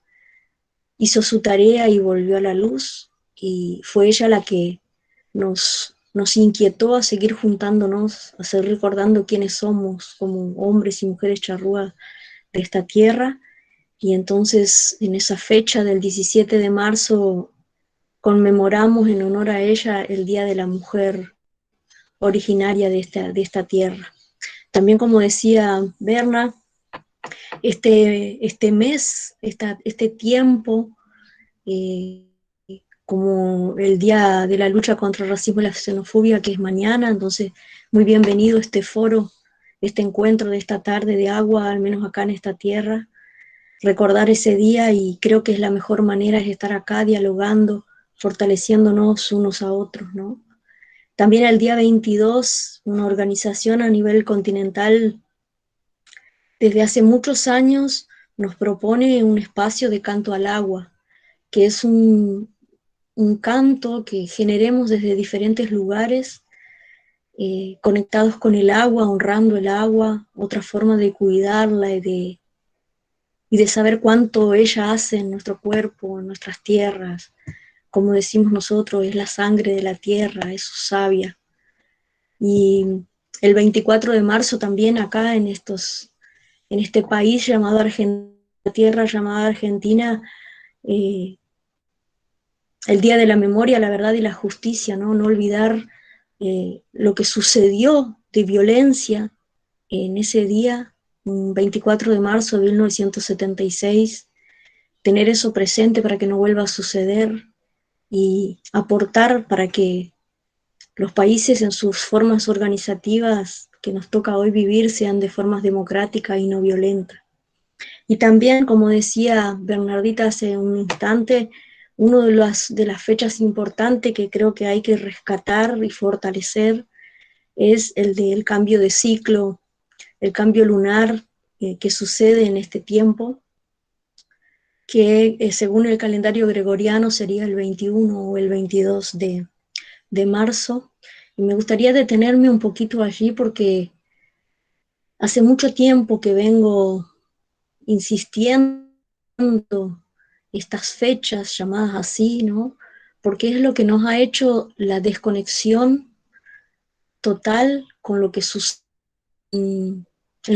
Hizo su tarea y volvió a la luz, y fue ella la que nos inquietó a seguir juntándonos, a seguir recordando quiénes somos como hombres y mujeres charrúas de esta tierra. Y entonces en esa fecha del 17 de marzo conmemoramos en honor a ella el Día de la Mujer originaria de esta tierra. También, como decía Berna, este mes, este tiempo, como el Día de la Lucha contra el Racismo y la Xenofobia, que es mañana, entonces muy bienvenido este foro, este encuentro de esta tarde de agua, al menos acá en esta tierra, recordar ese día, y creo que es la mejor manera es estar acá dialogando, fortaleciéndonos unos a otros, ¿no? También el día 22, una organización a nivel continental desde hace muchos años nos propone un espacio de canto al agua, que es un canto que generemos desde diferentes lugares, conectados con el agua, honrando el agua, otra forma de cuidarla y de saber cuánto ella hace en nuestro cuerpo, en nuestras tierras. Como decimos nosotros, es la sangre de la tierra, es su savia. Y el 24 de marzo también acá en este país llamado Argentina, tierra llamada Argentina, el Día de la Memoria, la Verdad y la Justicia, ¿no? No olvidar lo que sucedió de violencia en ese día, 24 de marzo de 1976, tener eso presente para que no vuelva a suceder y aportar para que los países en sus formas organizativas que nos toca hoy vivir sean de formas democráticas y no violentas. Y también, como decía Bernardita hace un instante, una de las fechas importantes que creo que hay que rescatar y fortalecer es el del cambio de ciclo, el cambio lunar que sucede en este tiempo, que según el calendario gregoriano sería el 21 o el 22 de marzo. Y me gustaría detenerme un poquito allí porque hace mucho tiempo que vengo insistiendo estas fechas llamadas así, ¿no? Porque es lo que nos ha hecho la desconexión total con lo que sucede en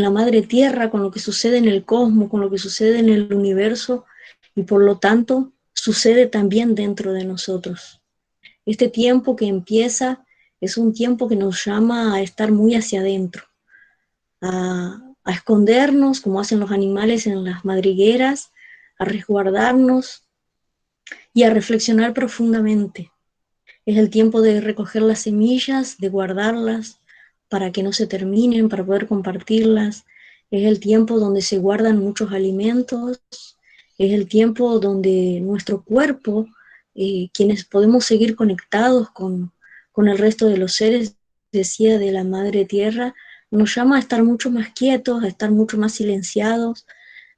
la madre tierra, con lo que sucede en el cosmos, con lo que sucede en el universo, y por lo tanto sucede también dentro de nosotros. Este tiempo que empieza es un tiempo que nos llama a estar muy hacia adentro, a escondernos como hacen los animales en las madrigueras, a resguardarnos y a reflexionar profundamente. Es el tiempo de recoger las semillas, de guardarlas para que no se terminen, para poder compartirlas. Es el tiempo donde se guardan muchos alimentos. Es el tiempo donde nuestro cuerpo, quienes podemos seguir conectados con el resto de los seres, decía, de la madre tierra, nos llama a estar mucho más quietos, a estar mucho más silenciados,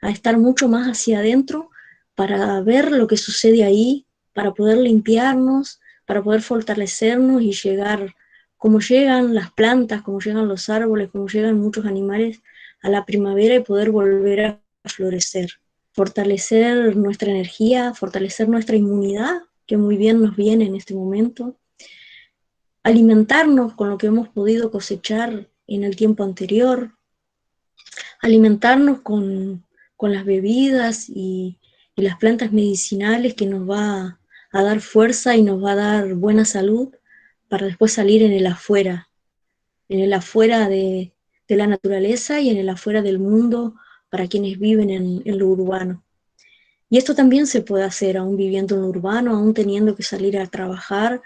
a estar mucho más hacia adentro para ver lo que sucede ahí, para poder limpiarnos, para poder fortalecernos y llegar, como llegan las plantas, como llegan los árboles, como llegan muchos animales a la primavera, y poder volver a florecer. Fortalecer nuestra energía, fortalecer nuestra inmunidad, que muy bien nos viene en este momento, alimentarnos con lo que hemos podido cosechar en el tiempo anterior, alimentarnos con las bebidas y las plantas medicinales que nos va a dar fuerza y nos va a dar buena salud para después salir en el afuera de la naturaleza y en el afuera del mundo para quienes viven en lo urbano. Y esto también se puede hacer aún viviendo en lo urbano, aún teniendo que salir a trabajar.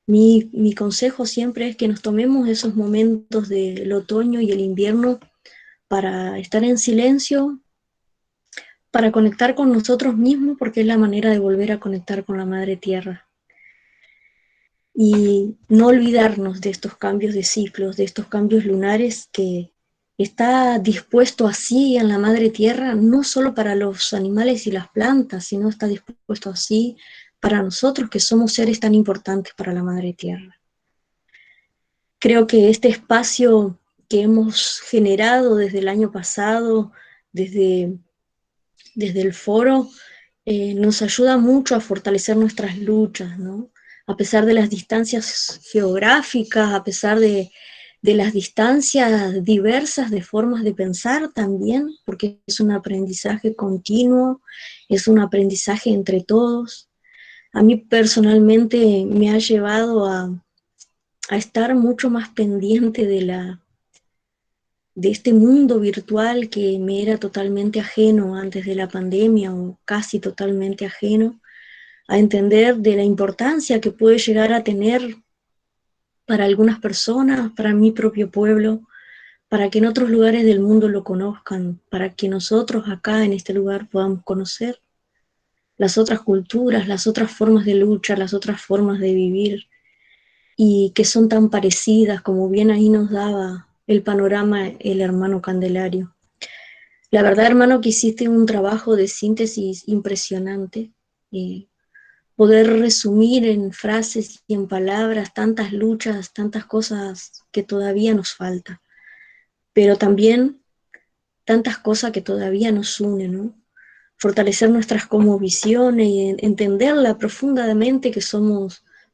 Mi consejo siempre es que nos tomemos esos momentos del otoño y el invierno para estar en silencio, para conectar con nosotros mismos, porque es la manera de volver a conectar con la Madre Tierra. Y no olvidarnos de estos cambios de ciclos, de estos cambios lunares que está dispuesto así en la Madre Tierra, no solo para los animales y las plantas, sino está dispuesto así para nosotros que somos seres tan importantes para la Madre Tierra. Creo que este espacio que hemos generado desde el año pasado, desde el foro, nos ayuda mucho a fortalecer nuestras luchas, ¿no? A pesar de las distancias geográficas, a pesar de las distancias diversas de formas de pensar también, porque es un aprendizaje continuo, es un aprendizaje entre todos. A mí personalmente me ha llevado a estar mucho más pendiente de este mundo virtual que me era totalmente ajeno antes de la pandemia, o casi totalmente ajeno, a entender de la importancia que puede llegar a tener para algunas personas, para mi propio pueblo, para que en otros lugares del mundo lo conozcan, para que nosotros acá en este lugar podamos conocer las otras culturas, las otras formas de lucha, las otras formas de vivir, y que son tan parecidas, como bien ahí nos daba el panorama el hermano Candelario. La verdad, hermano, que hiciste un trabajo de síntesis impresionante. Poder resumir en frases y en palabras tantas luchas, tantas cosas que todavía nos falta, pero también tantas cosas que todavía nos unen, ¿no? Fortalecer nuestras cosmovisiones y entenderla profundamente que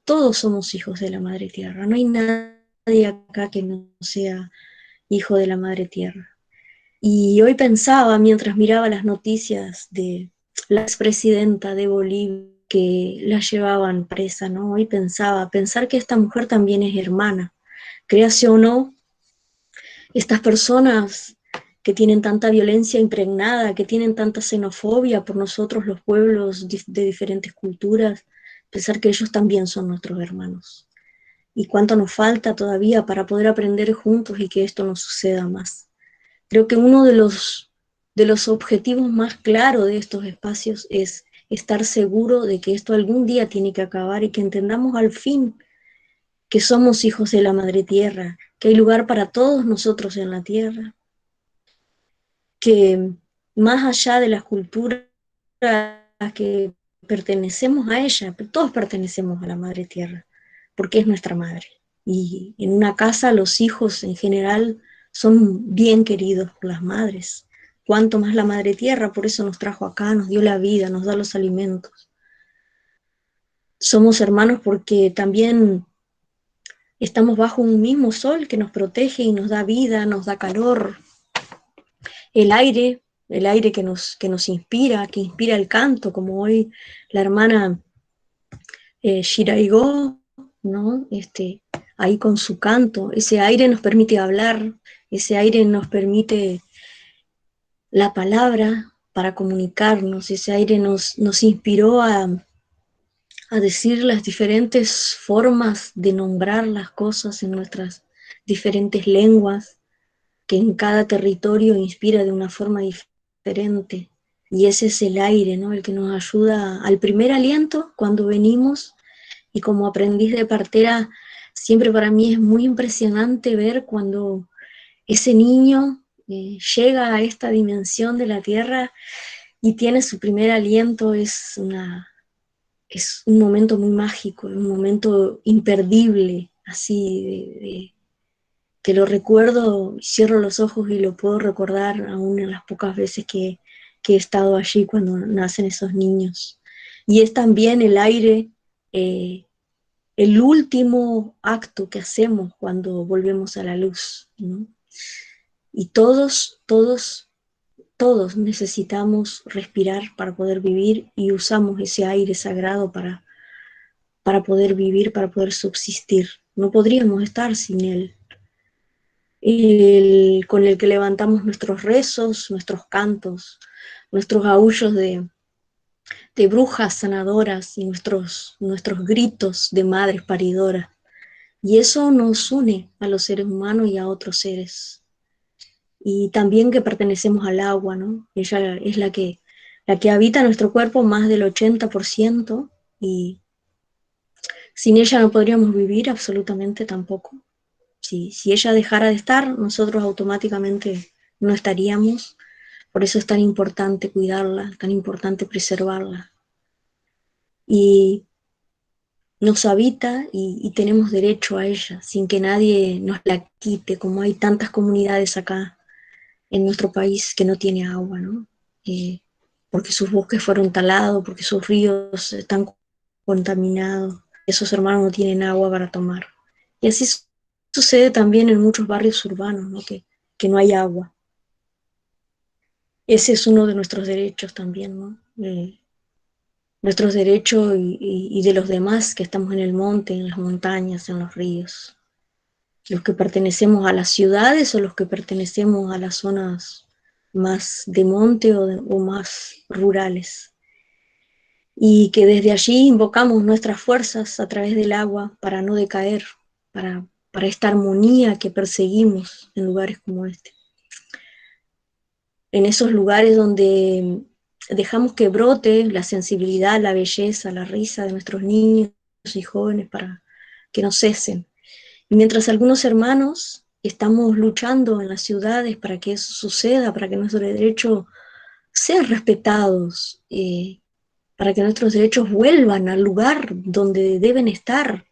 todos somos hijos de la Madre Tierra. No hay nadie acá que no sea hijo de la Madre Tierra. Y hoy pensaba, mientras miraba las noticias de la expresidenta de Bolivia, que la llevaban presa, ¿no? Hoy pensar que esta mujer también es hermana, créase o no, estas personas que tienen tanta violencia impregnada, que tienen tanta xenofobia por nosotros los pueblos de diferentes culturas, pensar que ellos también son nuestros hermanos. Y cuánto nos falta todavía para poder aprender juntos y que esto no suceda más. Creo que uno de los objetivos más claros de estos espacios es estar seguro de que esto algún día tiene que acabar y que entendamos al fin que somos hijos de la Madre Tierra, que hay lugar para todos nosotros en la Tierra, que más allá de las culturas que pertenecemos a ella, todos pertenecemos a la Madre Tierra, porque es nuestra madre. Y en una casa los hijos en general son bien queridos por las madres, cuanto más la Madre Tierra, por eso nos trajo acá, nos dio la vida, nos da los alimentos. Somos hermanos porque también estamos bajo un mismo sol que nos protege y nos da vida, nos da calor, el aire que nos inspira, que inspira el canto, como hoy la hermana Shiraigo, ¿no? Ahí con su canto, ese aire nos permite hablar, ese aire nos permite la palabra para comunicarnos, ese aire nos inspiró a decir las diferentes formas de nombrar las cosas en nuestras diferentes lenguas, que en cada territorio inspira de una forma diferente. Y ese es el aire, ¿no? El que nos ayuda al primer aliento cuando venimos. Y como aprendiz de partera, siempre para mí es muy impresionante ver cuando ese niño llega a esta dimensión de la tierra y tiene su primer aliento. Es un momento muy mágico, un momento imperdible, así que lo recuerdo, cierro los ojos y lo puedo recordar aún en las pocas veces que he estado allí cuando nacen esos niños. Y es también el aire, el último acto que hacemos cuando volvemos a la luz, ¿no? Y todos necesitamos respirar para poder vivir y usamos ese aire sagrado para poder vivir, para poder subsistir. No podríamos estar sin él. Con el que levantamos nuestros rezos, nuestros cantos, nuestros aullos de brujas sanadoras y nuestros gritos de madres paridoras. Y eso nos une a los seres humanos y a otros seres. Y también que pertenecemos al agua, ¿no? Ella es la que habita nuestro cuerpo más del 80%, y sin ella no podríamos vivir absolutamente tampoco. Si ella dejara de estar, nosotros automáticamente no estaríamos. Por eso es tan importante cuidarla, tan importante preservarla. Y nos habita y tenemos derecho a ella, sin que nadie nos la quite, como hay tantas comunidades acá en nuestro país que no tiene agua, ¿no? Porque sus bosques fueron talados, porque sus ríos están contaminados, esos hermanos no tienen agua para tomar. Y así sucede también en muchos barrios urbanos, ¿no? Que no hay agua. Ese es uno de nuestros derechos también, ¿no? Nuestros derechos y de los demás que estamos en el monte, en las montañas, en los ríos. Los que pertenecemos a las ciudades o los que pertenecemos a las zonas más de monte o más rurales. Y que desde allí invocamos nuestras fuerzas a través del agua para no decaer, para esta armonía que perseguimos en lugares como este. En esos lugares donde dejamos que brote la sensibilidad, la belleza, la risa de nuestros niños y jóvenes para que no cesen. Y mientras algunos hermanos estamos luchando en las ciudades para que eso suceda, para que nuestros derechos sean respetados, para que nuestros derechos vuelvan al lugar donde deben estar.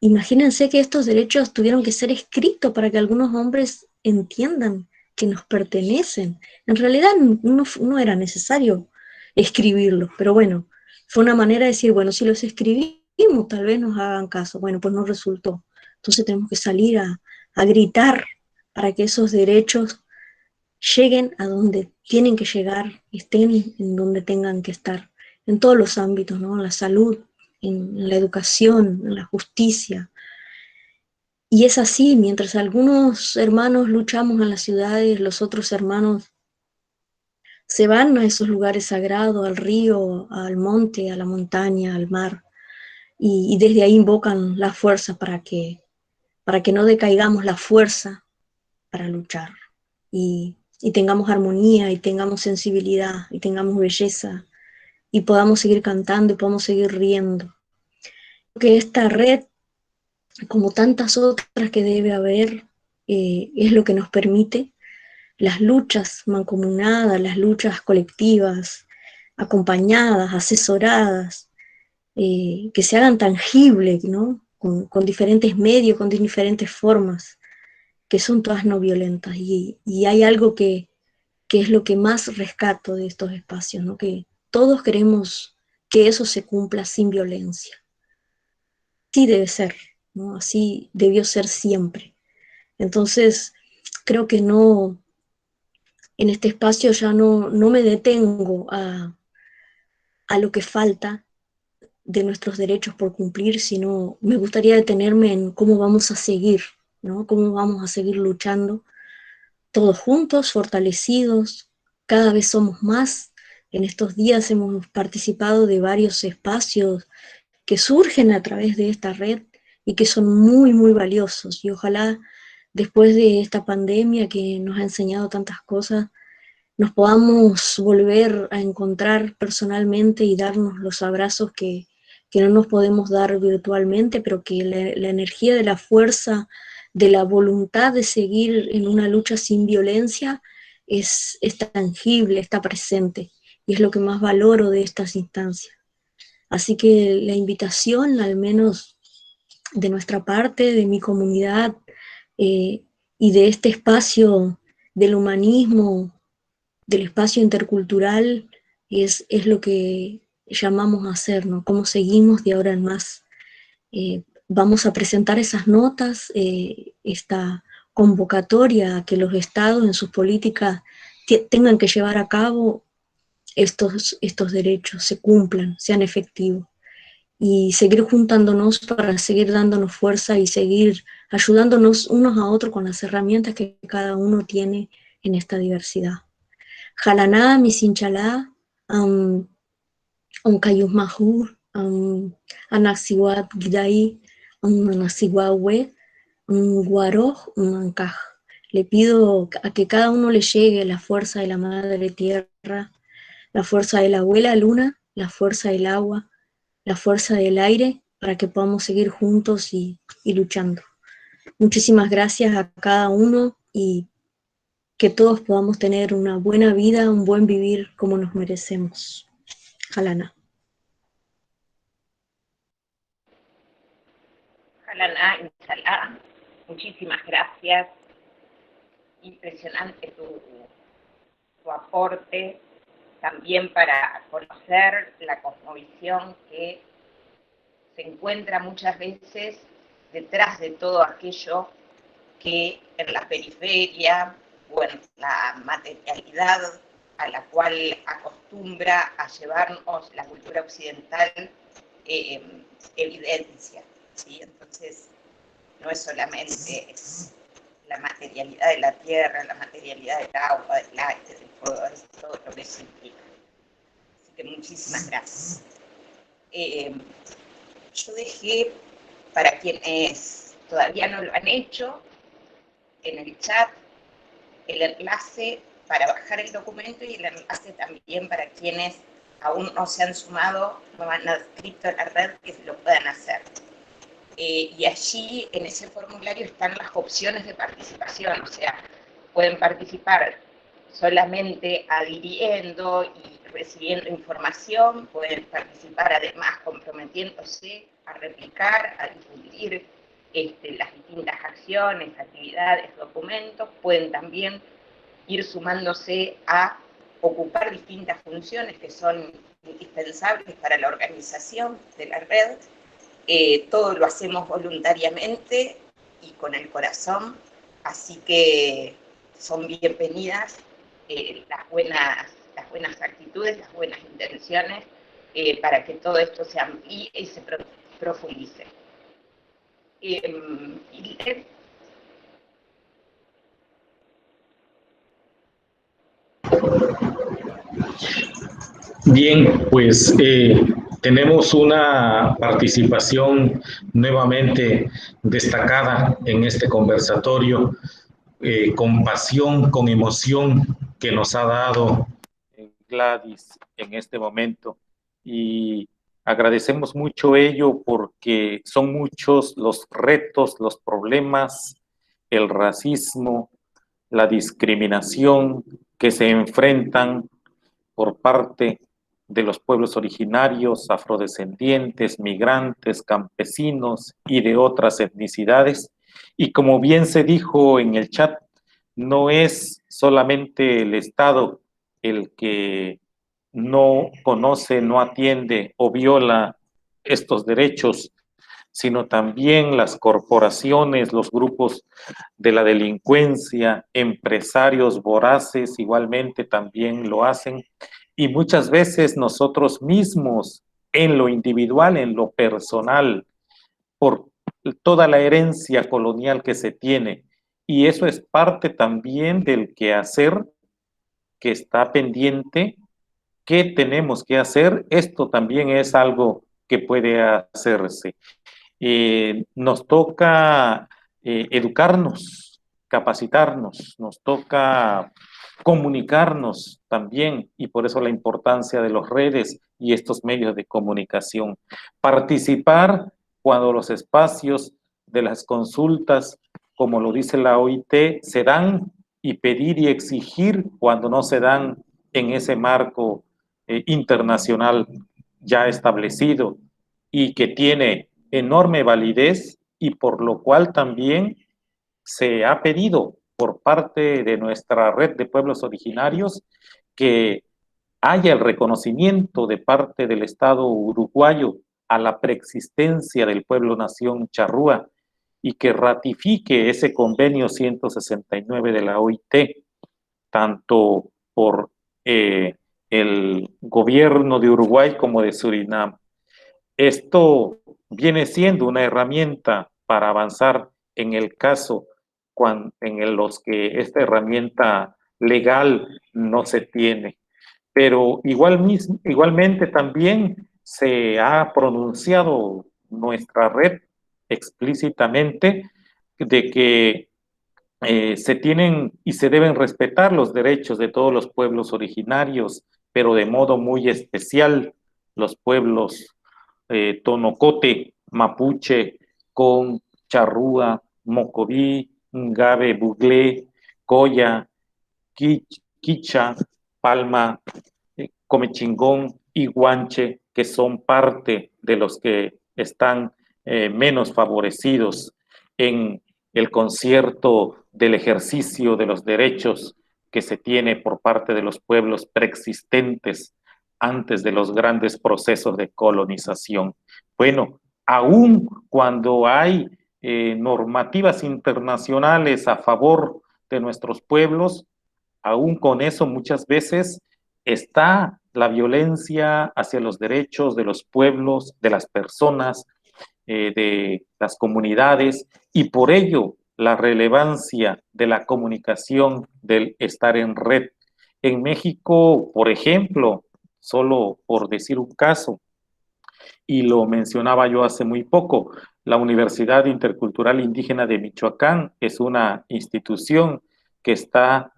Imagínense que estos derechos tuvieron que ser escritos para que algunos hombres entiendan que nos pertenecen. En realidad no era necesario escribirlos, pero bueno, fue una manera de decir, bueno, si los escribimos tal vez nos hagan caso. Bueno, pues no resultó. Entonces tenemos que salir a gritar para que esos derechos lleguen a donde tienen que llegar, estén en donde tengan que estar, en todos los ámbitos, ¿no? En la salud, en la educación, en la justicia. Y es así, mientras algunos hermanos luchamos en las ciudades, los otros hermanos se van a esos lugares sagrados, al río, al monte, a la montaña, al mar, y desde ahí invocan la fuerza para que no decaigamos la fuerza para luchar, y tengamos armonía, y tengamos sensibilidad, y tengamos belleza, y podamos seguir cantando, y podamos seguir riendo. Que esta red, como tantas otras que debe haber, es lo que nos permite las luchas mancomunadas, las luchas colectivas, acompañadas, asesoradas, que se hagan tangibles, ¿no? Con diferentes medios, con diferentes formas, que son todas no violentas. Y hay algo que es lo que más rescato de estos espacios, ¿no? Que todos queremos que eso se cumpla sin violencia. Así debe ser, ¿no? Así debió ser siempre. Entonces, creo que en este espacio ya no me detengo a lo que falta de nuestros derechos por cumplir, sino me gustaría detenerme en cómo vamos a seguir, ¿no? Cómo vamos a seguir luchando, todos juntos, fortalecidos, cada vez somos más. En estos días hemos participado de varios espacios que surgen a través de esta red y que son muy, muy valiosos. Y ojalá después de esta pandemia que nos ha enseñado tantas cosas, nos podamos volver a encontrar personalmente y darnos los abrazos que no nos podemos dar virtualmente, pero que la energía de la fuerza, de la voluntad de seguir en una lucha sin violencia es tangible, está presente, y es lo que más valoro de estas instancias. Así que la invitación, al menos de nuestra parte, de mi comunidad, y de este espacio del humanismo, del espacio intercultural, es lo que llamamos a hacer, ¿no? Cómo seguimos de ahora en más. Vamos a presentar esas notas, esta convocatoria a que los estados en sus políticas tengan que llevar a cabo estos derechos, se cumplan, sean efectivos, y seguir juntándonos para seguir dándonos fuerza y seguir ayudándonos unos a otros con las herramientas que cada uno tiene en esta diversidad. Jalaná, Misinchalá, Onkayusmahu, Anaxiwat Gidai, Anasiwawe, Guaroj, Ankaj. Le pido a que cada uno le llegue la fuerza de la Madre Tierra, la fuerza de la Abuela Luna, la fuerza del agua, la fuerza del aire, para que podamos seguir juntos y luchando. Muchísimas gracias a cada uno y que todos podamos tener una buena vida, un buen vivir como nos merecemos. Jalana. Jalana, inshallah. Muchísimas gracias. Impresionante tu aporte también para conocer la cosmovisión que se encuentra muchas veces detrás de todo aquello que en la periferia o en la materialidad a la cual acostumbra a llevarnos la cultura occidental evidencia, ¿sí? Entonces, no es solamente la materialidad de la tierra, la materialidad del agua, del aire, del fuego, es todo lo que eso implica. Así que muchísimas gracias. Yo dejé, para quienes todavía no lo han hecho, en el chat el enlace para bajar el documento y el enlace también para quienes aún no se han sumado, no han adscrito a la red, que lo puedan hacer. Y allí, en ese formulario, están las opciones de participación, o sea, pueden participar solamente adhiriendo y recibiendo información, pueden participar además comprometiéndose a replicar, a difundir las distintas acciones, actividades, documentos, pueden también ir sumándose a ocupar distintas funciones que son indispensables para la organización de la red. Todo lo hacemos voluntariamente y con el corazón, así que son bienvenidas las buenas actitudes, las buenas intenciones para que todo esto se amplíe y se profundice. Bien, pues tenemos una participación nuevamente destacada en este conversatorio, con pasión, con emoción que nos ha dado Gladys en este momento. Y agradecemos mucho ello porque son muchos los retos, los problemas, el racismo, la discriminación que se enfrentan por parte de los pueblos originarios, afrodescendientes, migrantes, campesinos y de otras etnicidades. Y como bien se dijo en el chat, no es solamente el Estado el que no conoce, no atiende o viola estos derechos, sino también las corporaciones, los grupos de la delincuencia, empresarios voraces igualmente también lo hacen, y muchas veces nosotros mismos en lo individual, en lo personal, por toda la herencia colonial que se tiene, y eso es parte también del quehacer que está pendiente. ¿Qué tenemos que hacer? Esto también es algo que puede hacerse. Nos toca educarnos, capacitarnos, nos toca comunicarnos también, y por eso la importancia de las redes y estos medios de comunicación. Participar cuando los espacios de las consultas, como lo dice la OIT, se dan, y pedir y exigir cuando no se dan en ese marco internacional ya establecido y que tiene enorme validez, y por lo cual también se ha pedido por parte de nuestra red de pueblos originarios que haya el reconocimiento de parte del Estado uruguayo a la preexistencia del pueblo nación charrúa y que ratifique ese convenio 169 de la OIT, tanto por el gobierno de Uruguay como de Surinam. Esto viene siendo una herramienta para avanzar en el caso en los que esta herramienta legal no se tiene. pero igualmente también se ha pronunciado nuestra red explícitamente de que se tienen y se deben respetar los derechos de todos los pueblos originarios, pero de modo muy especial los pueblos Tonocote, Mapuche, Con, Charrúa, Mocoví, Ngabe, Buglé, Coya, Quicha, Palma, Comechingón y Guanche, que son parte de los que están menos favorecidos en el concierto del ejercicio de los derechos que se tiene por parte de los pueblos preexistentes antes de los grandes procesos de colonización. Bueno, aun cuando hay normativas internacionales a favor de nuestros pueblos, aún con eso muchas veces está la violencia hacia los derechos de los pueblos, de las personas, de las comunidades, y por ello la relevancia de la comunicación, del estar en red. En México, por ejemplo, solo por decir un caso, y lo mencionaba yo hace muy poco, la Universidad Intercultural Indígena de Michoacán es una institución que está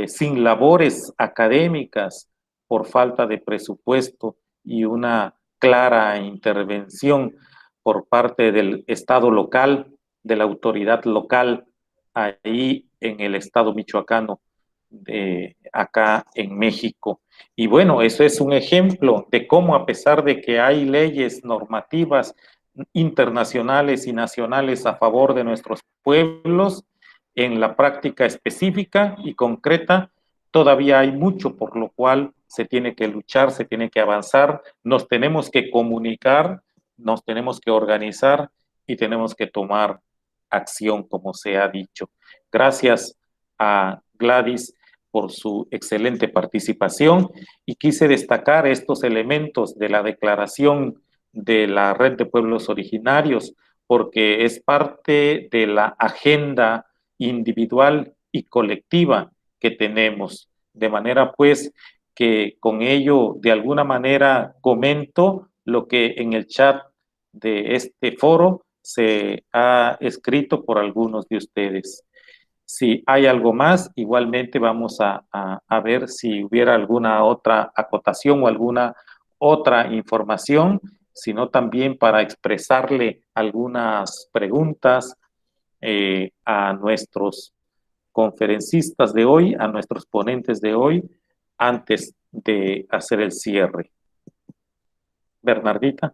sin labores académicas por falta de presupuesto y una clara intervención por parte del Estado local, de la autoridad local, ahí en el Estado michoacano, acá en México. Y bueno, eso es un ejemplo de cómo, a pesar de que hay leyes normativas internacionales y nacionales a favor de nuestros pueblos, en la práctica específica y concreta todavía hay mucho por lo cual se tiene que luchar, se tiene que avanzar, nos tenemos que comunicar, nos tenemos que organizar y tenemos que tomar acción, como se ha dicho. Gracias a Gladys por su excelente participación, y quise destacar estos elementos de la declaración de la Red de Pueblos Originarios, porque es parte de la agenda individual y colectiva que tenemos. De manera pues que con ello de alguna manera comento lo que en el chat de este foro se ha escrito por algunos de ustedes. Si hay algo más, igualmente vamos a ver si hubiera alguna otra acotación o alguna otra información, sino también para expresarle algunas preguntas a nuestros conferencistas de hoy, a nuestros ponentes de hoy, antes de hacer el cierre. Bernardita.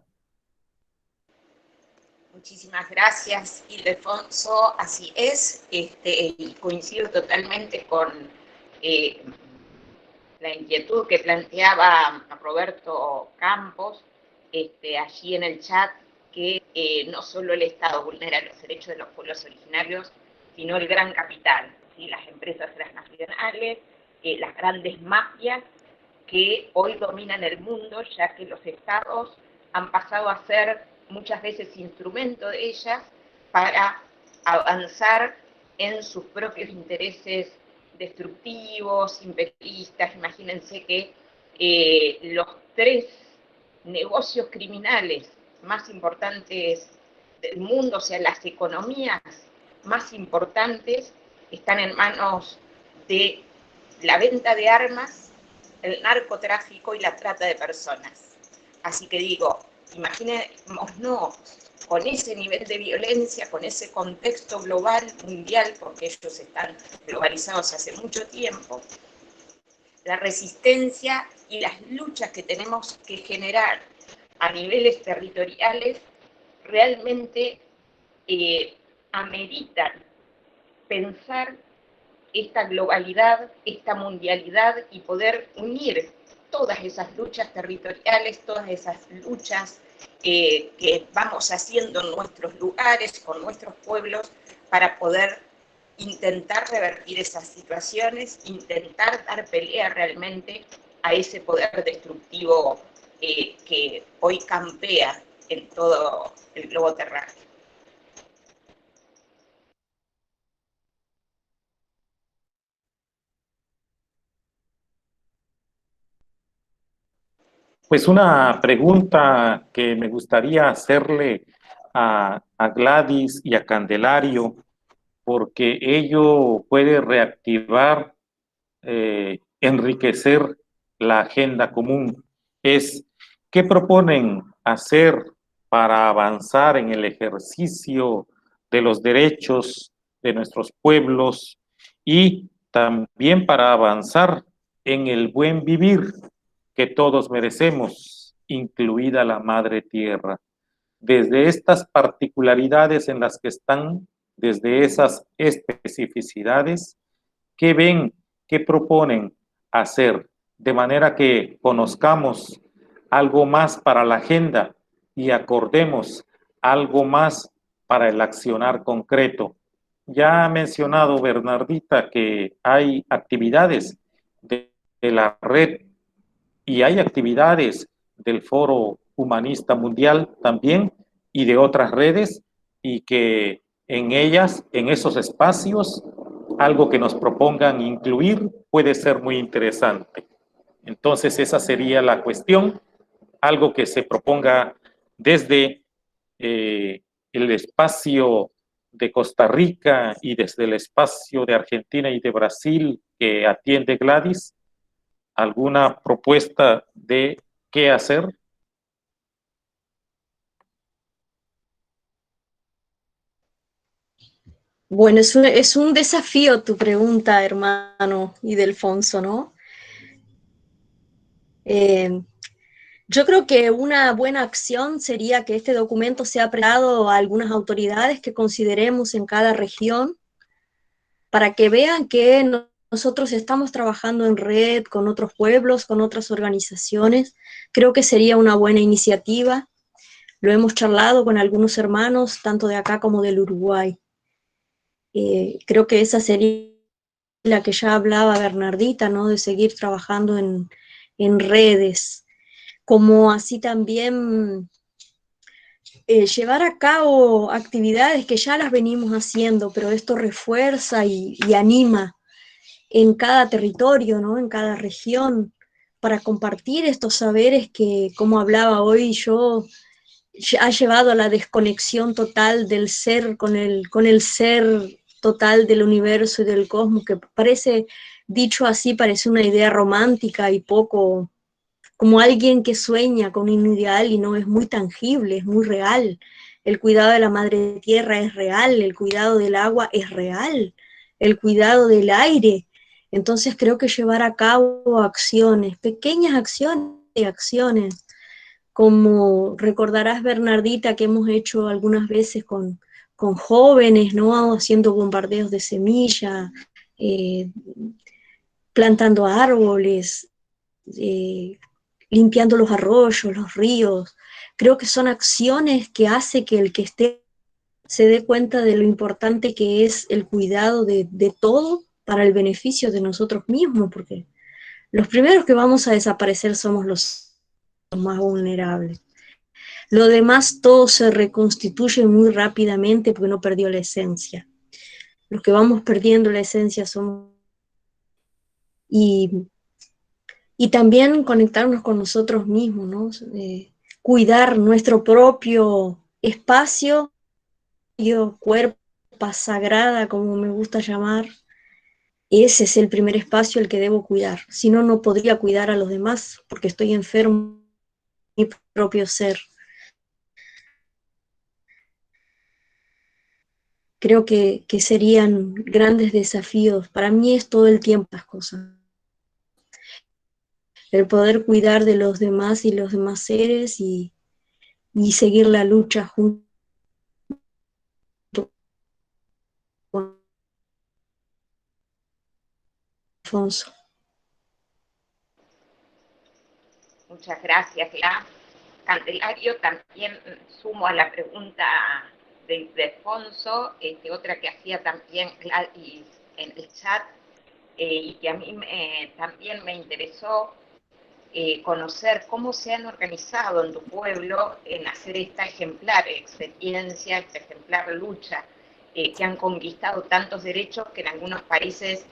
Muchísimas gracias, Ildefonso. Así es, y coincido totalmente con la inquietud que planteaba Roberto Campos allí en el chat, que no solo el Estado vulnera los derechos de los pueblos originarios, sino el gran capital, ¿sí? Las empresas transnacionales, las grandes mafias que hoy dominan el mundo, ya que los estados han pasado a ser muchas veces instrumento de ellas para avanzar en sus propios intereses destructivos, imperialistas. Imagínense que los 3 negocios criminales más importantes del mundo, o sea, las economías más importantes, están en manos de la venta de armas, el narcotráfico y la trata de personas. Así que digo, imaginémonos con ese nivel de violencia, con ese contexto global, mundial, porque ellos están globalizados hace mucho tiempo, la resistencia y las luchas que tenemos que generar a niveles territoriales realmente ameritan pensar esta globalidad, esta mundialidad, y poder unir todas esas luchas territoriales, todas esas luchas que vamos haciendo en nuestros lugares, con nuestros pueblos, para poder intentar revertir esas situaciones, intentar dar pelea realmente a ese poder destructivo que hoy campea en todo el globo terráqueo. Pues una pregunta que me gustaría hacerle a Gladys y a Candelario, porque ello puede reactivar, enriquecer la agenda común, es ¿qué proponen hacer para avanzar en el ejercicio de los derechos de nuestros pueblos y también para avanzar en el buen vivir que todos merecemos, incluida la Madre Tierra? Desde estas particularidades en las que están, desde esas especificidades, ¿qué ven, qué proponen hacer? De manera que conozcamos algo más para la agenda y acordemos algo más para el accionar concreto. Ya ha mencionado Bernardita que hay actividades de la red y hay actividades del Foro Humanista Mundial también y de otras redes, y que en ellas, en esos espacios, algo que nos propongan incluir puede ser muy interesante. Entonces esa sería la cuestión, algo que se proponga desde el espacio de Costa Rica y desde el espacio de Argentina y de Brasil que atiende Gladys. ¿Alguna propuesta de qué hacer? Bueno, es un desafío tu pregunta, hermano Ildefonso, ¿no? Yo creo que una buena acción sería que este documento sea prestado a algunas autoridades que consideremos en cada región para que vean que nosotros estamos trabajando en red con otros pueblos, con otras organizaciones. Creo que sería una buena iniciativa. Lo hemos charlado con algunos hermanos, tanto de acá como del Uruguay. Creo que esa sería la que ya hablaba Bernardita, ¿no? De seguir trabajando en redes, como así también llevar a cabo actividades que ya las venimos haciendo, pero esto refuerza y anima en cada territorio, ¿no? En cada región, para compartir estos saberes que, como hablaba hoy yo, ha llevado a la desconexión total del ser con el ser total del universo y del cosmos, que parece, dicho así, parece una idea romántica y poco, como alguien que sueña con un ideal y no es muy tangible, es muy real. El cuidado de la madre tierra es real, el cuidado del agua es real, el cuidado del aire. Entonces creo que llevar a cabo acciones, pequeñas acciones, como recordarás, Bernardita, que hemos hecho algunas veces con jóvenes, ¿no? Haciendo bombardeos de semilla, eh, plantando árboles, eh, limpiando los arroyos, los ríos. Creo que son acciones que hace que el que esté se dé cuenta de lo importante que es el cuidado de todo para el beneficio de nosotros mismos, porque los primeros que vamos a desaparecer somos los más vulnerables. Lo demás todo se reconstituye muy rápidamente porque no perdió la esencia. Los que vamos perdiendo la esencia somos... Y también conectarnos con nosotros mismos, ¿no? Cuidar nuestro propio espacio, cuerpo sagrada, como me gusta llamar. Ese es el primer espacio el que debo cuidar. Si no, no podría cuidar a los demás porque estoy enfermo de mi propio ser. Creo que serían grandes desafíos. Para mí es todo el tiempo las cosas. El poder cuidar de los demás y los demás seres y seguir la lucha junto con Alfonso. Muchas gracias, Candelario. También sumo a la pregunta de Ildefonso, otra que hacía también Gladys en el chat, y que a mí también me interesó conocer cómo se han organizado en tu pueblo en hacer esta ejemplar experiencia, esta ejemplar lucha, que han conquistado tantos derechos que en algunos países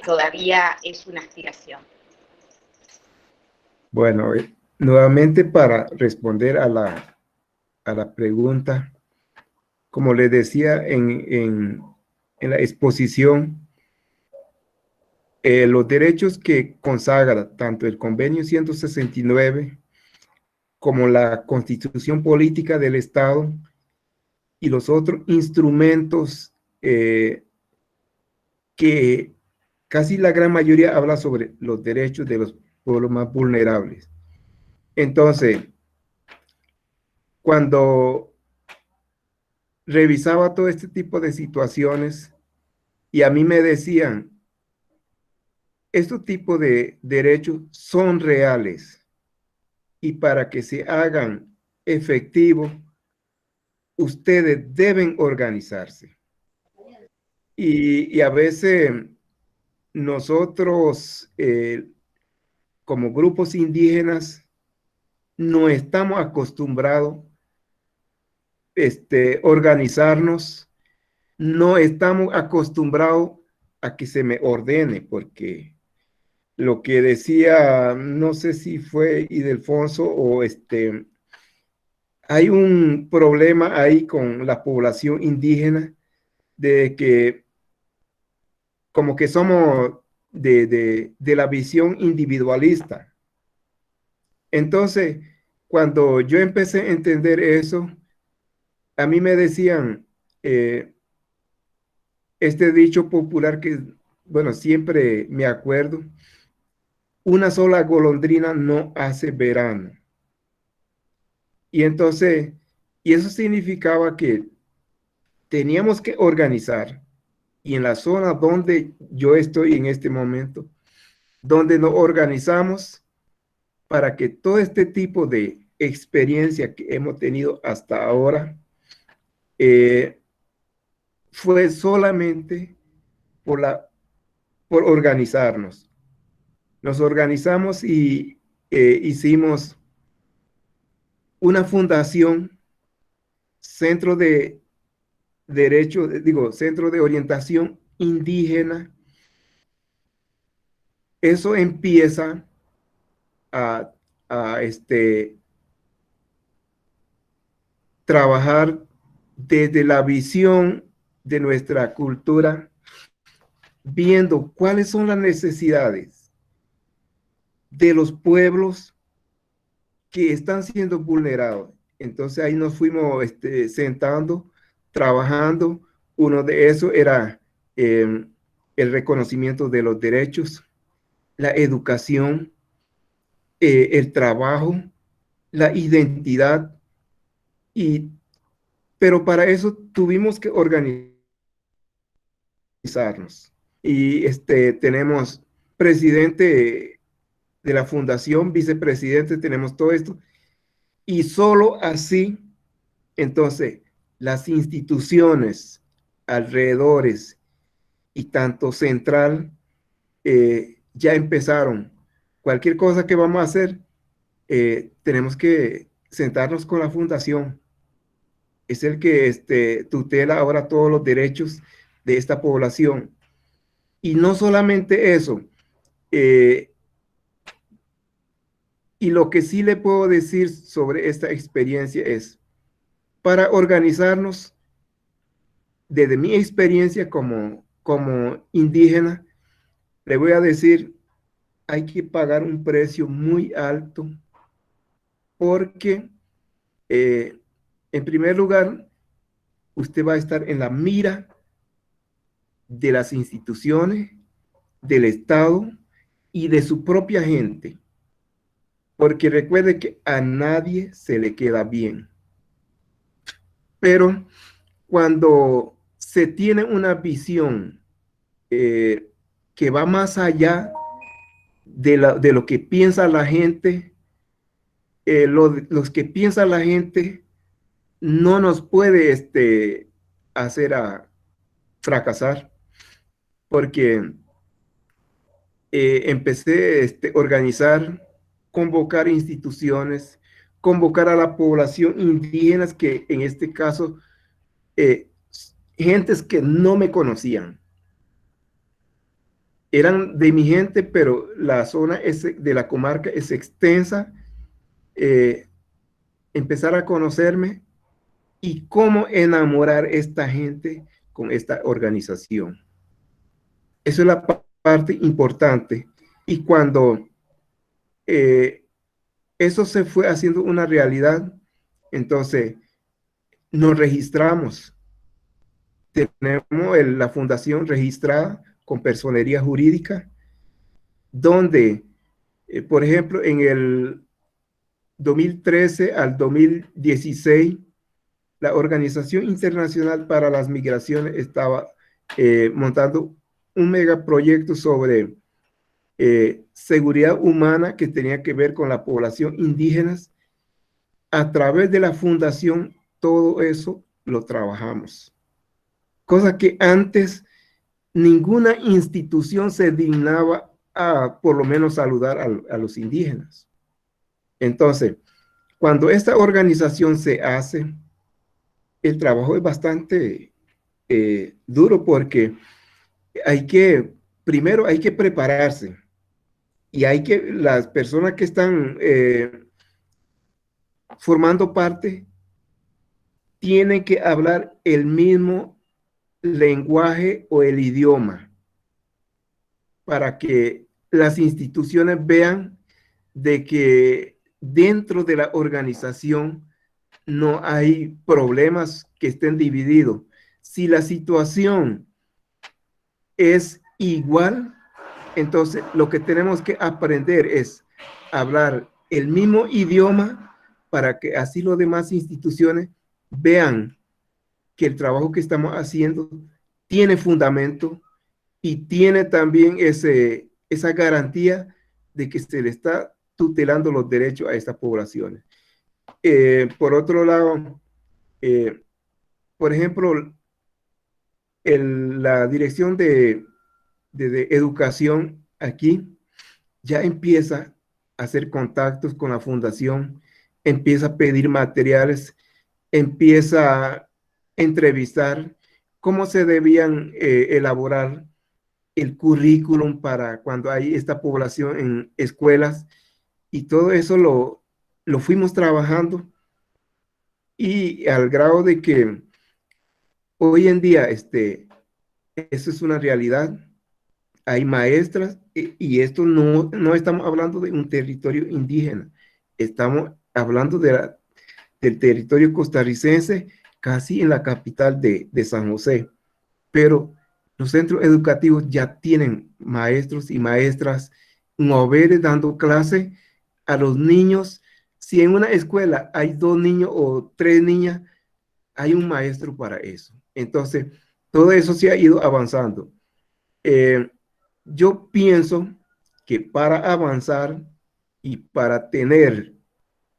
todavía es una aspiración. Bueno, nuevamente para responder a la pregunta, como les decía en la exposición, los derechos que consagra tanto el Convenio 169 como la Constitución Política del Estado y los otros instrumentos que casi la gran mayoría habla sobre los derechos de los pueblos más vulnerables. Entonces, cuando revisaba todo este tipo de situaciones y a mí me decían, estos tipos de derechos son reales y para que se hagan efectivos, ustedes deben organizarse. Y a veces nosotros, como grupos indígenas, no estamos acostumbrados organizarnos, no estamos acostumbrados a que se me ordene, porque lo que decía, no sé si fue Ildefonso o hay un problema ahí con la población indígena de que como que somos de la visión individualista. Entonces, cuando yo empecé a entender eso, a mí me decían este dicho popular que, bueno, siempre me acuerdo, una sola golondrina no hace verano. Y entonces, y eso significaba que teníamos que organizar, y en la zona donde yo estoy en este momento, donde nos organizamos para que todo este tipo de experiencia que hemos tenido hasta ahora fue solamente por organizarnos. Nos organizamos y hicimos una fundación, centro de derecho, digo, centro de orientación indígena. Eso empieza a, a trabajar desde la visión de nuestra cultura, viendo cuáles son las necesidades de los pueblos que están siendo vulnerados. Entonces ahí nos fuimos sentando, trabajando. Uno de esos era el reconocimiento de los derechos, la educación, el trabajo, la identidad, pero para eso tuvimos que organizarnos. Y tenemos presidente de la fundación, vicepresidente, tenemos todo esto. Y solo así, entonces, las instituciones alrededores y tanto central ya empezaron. Cualquier cosa que vamos a hacer, tenemos que sentarnos con la fundación. Es el que tutela ahora todos los derechos de esta población. Y no solamente eso, y lo que sí le puedo decir sobre esta experiencia es, para organizarnos, desde mi experiencia como indígena, le voy a decir, hay que pagar un precio muy alto porque, en primer lugar, usted va a estar en la mira de las instituciones, del Estado y de su propia gente. Porque recuerde que a nadie se le queda bien. Pero cuando se tiene una visión que va más allá de lo que piensa la gente, los que piensa la gente no nos puede hacer a fracasar, porque empecé a organizar, convocar instituciones, convocar a la población indígena, que en este caso, gentes que no me conocían. Eran de mi gente, pero la zona de la comarca es extensa empezar a conocerme y cómo enamorar a esta gente con esta organización. Eso es la parte importante. Y cuando eso se fue haciendo una realidad, entonces nos registramos. Tenemos la fundación registrada con personería jurídica, donde, por ejemplo, en el 2013 al 2016, la Organización Internacional para las Migraciones estaba montando un megaproyecto sobre seguridad humana que tenía que ver con la población indígena. A través de la fundación, todo eso lo trabajamos. Cosa que antes ninguna institución se dignaba a por lo menos saludar a los indígenas. Entonces, cuando esta organización se hace, el trabajo es bastante duro porque primero hay que prepararse y las personas que están formando parte tienen que hablar el mismo lenguaje o el idioma para que las instituciones vean de que dentro de la organización no hay problemas que estén divididos. Si la situación es igual, entonces lo que tenemos que aprender es hablar el mismo idioma para que así las demás instituciones vean que el trabajo que estamos haciendo tiene fundamento y tiene también esa garantía de que se le está tutelando los derechos a estas poblaciones. Por otro lado, por ejemplo, la dirección de educación aquí ya empieza a hacer contactos con la fundación, empieza a pedir materiales, empieza a entrevistar cómo se debían elaborar el currículum para cuando hay esta población en escuelas, y todo eso lo fuimos trabajando, y al grado de que hoy en día eso es una realidad. Hay maestras, y esto no estamos hablando de un territorio indígena, estamos hablando del territorio costarricense, casi en la capital de San José, pero los centros educativos ya tienen maestros y maestras moveres dando clase a los niños. Si en una escuela hay 2 niños o 3 niñas, hay un maestro para eso. Entonces, todo eso se ha ido avanzando. Yo pienso que para avanzar y para tener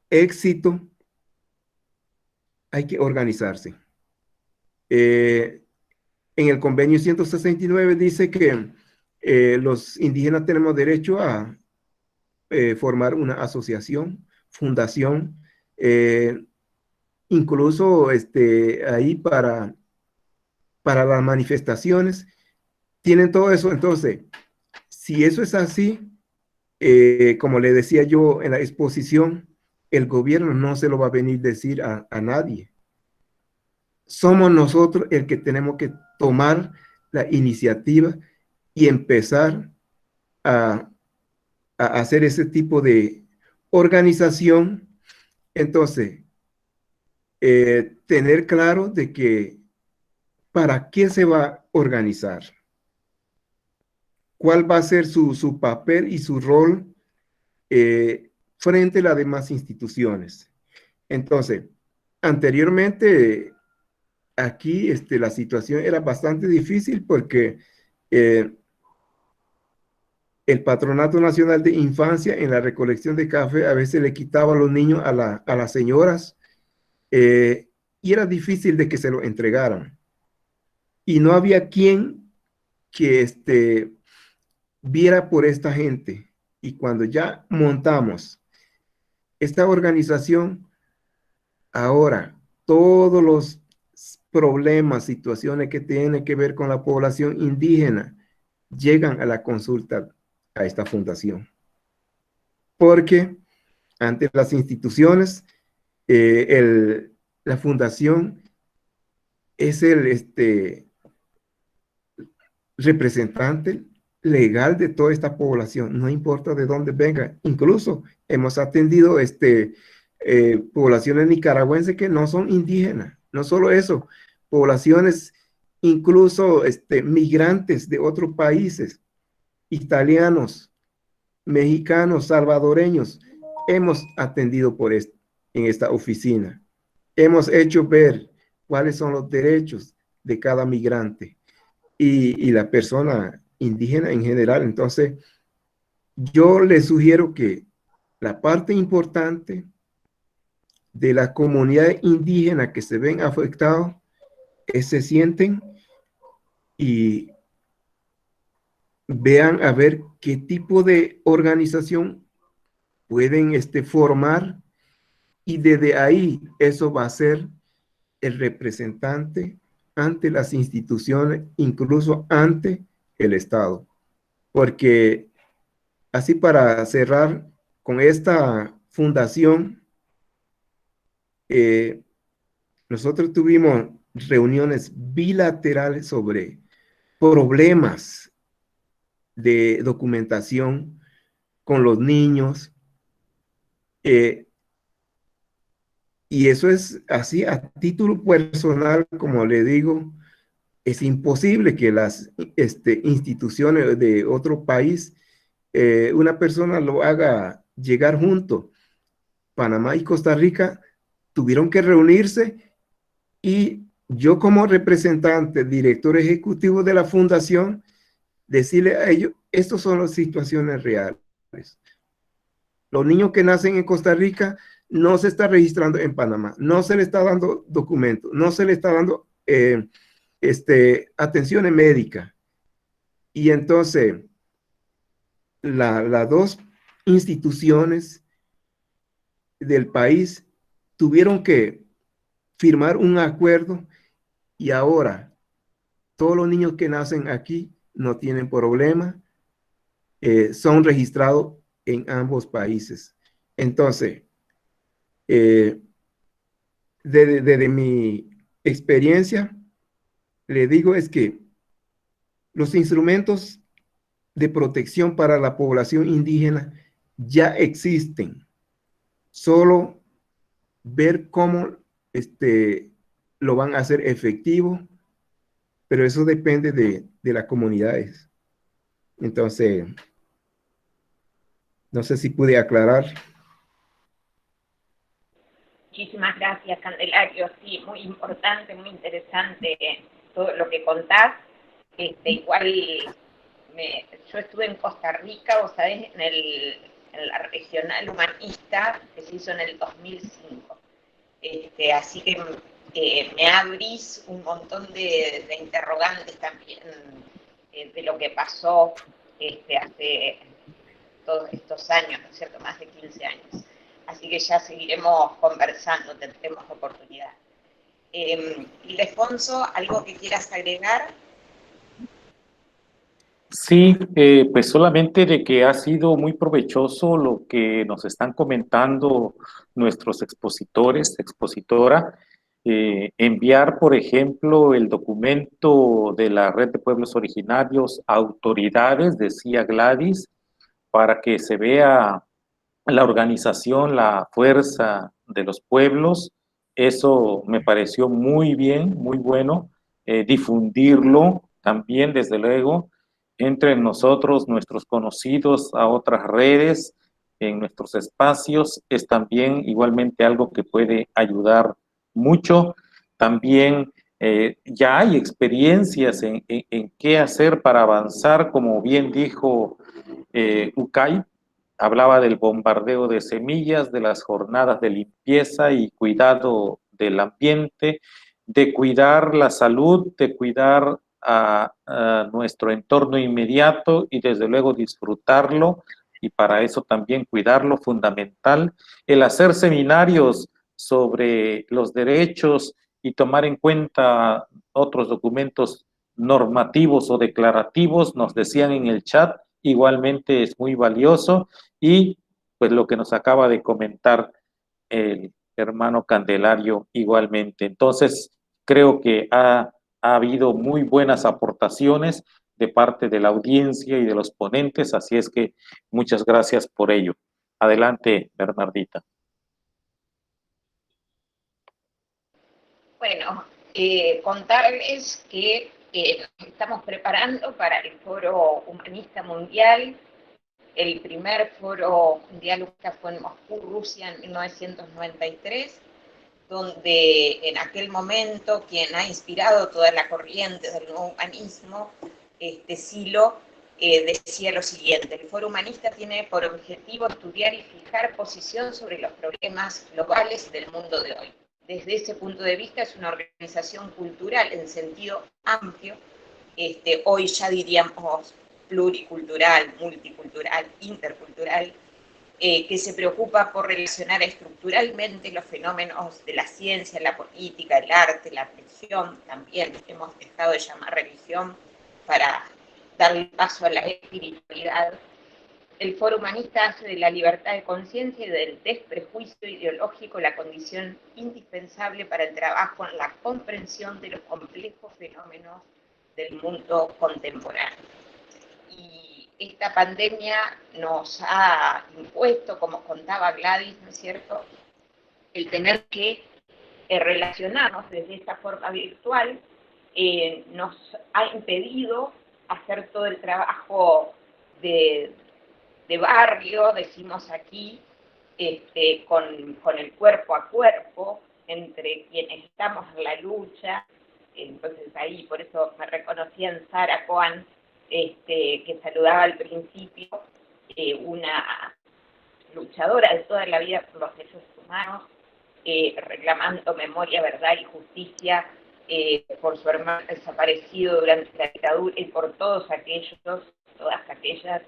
éxito hay que organizarse. En el convenio 169 dice que los indígenas tenemos derecho a formar una asociación, fundación, incluso ahí para las manifestaciones, tienen todo eso. Entonces, si eso es así, como le decía yo en la exposición, el gobierno no se lo va a venir a decir a nadie. Somos nosotros el que tenemos que tomar la iniciativa y empezar a hacer ese tipo de organización. Entonces, tener claro de que para qué se va a organizar, cuál va a ser su papel y su rol frente a las demás instituciones. Entonces, anteriormente, aquí la situación era bastante difícil porque el Patronato Nacional de Infancia en la recolección de café a veces le quitaba a los niños a las señoras, y era difícil de que se lo entregaran. Y no había quien que viera por esta gente. Y cuando ya montamos esta organización, ahora todos los problemas, situaciones que tienen que ver con la población indígena llegan a la consulta a esta fundación. Porque ante las instituciones. La fundación es el representante legal de toda esta población, no importa de dónde venga. Incluso hemos atendido poblaciones nicaragüenses que no son indígenas. No solo eso, poblaciones incluso migrantes de otros países, italianos, mexicanos, salvadoreños, hemos atendido en esta oficina. Hemos hecho ver cuáles son los derechos de cada migrante y la persona indígena en general. Entonces, yo les sugiero que la parte importante de la comunidad indígena que se ven afectados se sienten y vean a ver qué tipo de organización pueden formar, y desde ahí eso va a ser el representante ante las instituciones, incluso ante el Estado. Porque así, para cerrar con esta fundación, nosotros tuvimos reuniones bilaterales sobre problemas de documentación con los niños, y eso es así a título personal, como le digo. Es imposible que las instituciones de otro país, una persona lo haga llegar junto. Panamá y Costa Rica tuvieron que reunirse, y yo, como representante, director ejecutivo de la fundación, decirle a ellos, estas son las situaciones reales. Los niños que nacen en Costa Rica no se está registrando en Panamá, no se le está dando documentos, no se le está dando atención médica. Y entonces, las dos instituciones del país tuvieron que firmar un acuerdo, y ahora todos los niños que nacen aquí no tienen problema, son registrados en ambos países. Entonces, desde mi experiencia, le digo es que los instrumentos de protección para la población indígena ya existen. Solo ver cómo lo van a hacer efectivo, pero eso depende de las comunidades. Entonces, no sé si pude aclarar. Muchísimas gracias, Candelario. Sí, muy importante, muy interesante todo lo que contás. Igual, yo estuve en Costa Rica, vos sabés, en la regional humanista que se hizo en el 2005. Así que me abrís un montón de interrogantes también de lo que pasó hace todos estos años, ¿no es cierto?, más de 15 años. Así que ya seguiremos conversando, tendremos oportunidad. Ildefonso, ¿algo que quieras agregar? Sí, pues solamente de que ha sido muy provechoso lo que nos están comentando nuestros expositores, expositora. Enviar, por ejemplo, el documento de la Red de Pueblos Originarios a autoridades, decía Gladys, para que se vea la organización, la fuerza de los pueblos. Eso me pareció muy bien, muy bueno. Difundirlo también, desde luego, entre nosotros, nuestros conocidos, a otras redes, en nuestros espacios, es también igualmente algo que puede ayudar mucho. También ya hay experiencias en qué hacer para avanzar, como bien dijo Ukay. Hablaba del bombardeo de semillas, de las jornadas de limpieza y cuidado del ambiente, de cuidar la salud, de cuidar a nuestro entorno inmediato y desde luego disfrutarlo, y para eso también cuidarlo, fundamental. El hacer seminarios sobre los derechos y tomar en cuenta otros documentos normativos o declarativos, nos decían en el chat, igualmente es muy valioso. Y pues lo que nos acaba de comentar el hermano Candelario igualmente. Entonces, creo que ha habido muy buenas aportaciones de parte de la audiencia y de los ponentes, así es que muchas gracias por ello. Adelante, Bernardita. Bueno, contarles que nos estamos preparando para el Foro Humanista Mundial. El primer Foro Mundial Humanista fue en Moscú, Rusia, en 1993, donde en aquel momento quien ha inspirado toda la corriente del nuevo humanismo, Silo, decía lo siguiente: el Foro Humanista tiene por objetivo estudiar y fijar posición sobre los problemas globales del mundo de hoy. Desde ese punto de vista es una organización cultural en sentido amplio, hoy ya diríamos pluricultural, multicultural, intercultural, que se preocupa por relacionar estructuralmente los fenómenos de la ciencia, la política, el arte, la religión, también hemos dejado de llamar religión para darle paso a la espiritualidad. El Foro Humanista hace de la libertad de conciencia y del desprejuicio ideológico la condición indispensable para el trabajo en la comprensión de los complejos fenómenos del mundo contemporáneo. Y esta pandemia nos ha impuesto, como contaba Gladys, ¿no es cierto?, el tener que relacionarnos desde esta forma virtual, nos ha impedido hacer todo el trabajo de barrio, decimos aquí, con el cuerpo a cuerpo, entre quienes estamos en la lucha. Entonces ahí, por eso me reconocía en Sara Cohen, que saludaba al principio, una luchadora de toda la vida por los derechos humanos, reclamando memoria, verdad y justicia por su hermano desaparecido durante la dictadura y por todos aquellos, todas aquellas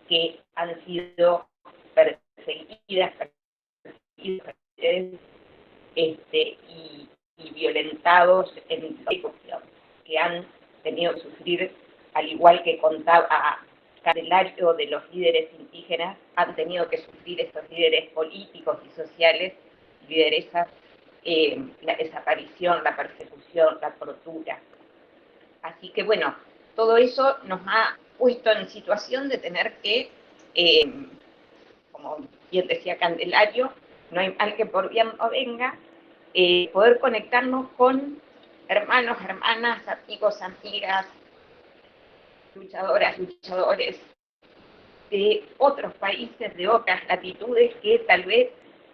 que han sido perseguidas y violentados en la situación, que han tenido que sufrir, al igual que contaba Candelario de los líderes indígenas, han tenido que sufrir estos líderes políticos y sociales, lideresas, la desaparición, la persecución, la tortura. Así que bueno, todo eso nos ha puesto en situación de tener que, como bien decía Candelario, no hay mal que por bien no venga, poder conectarnos con hermanos, hermanas, amigos, amigas, luchadoras, luchadores de otros países, de otras latitudes, que tal vez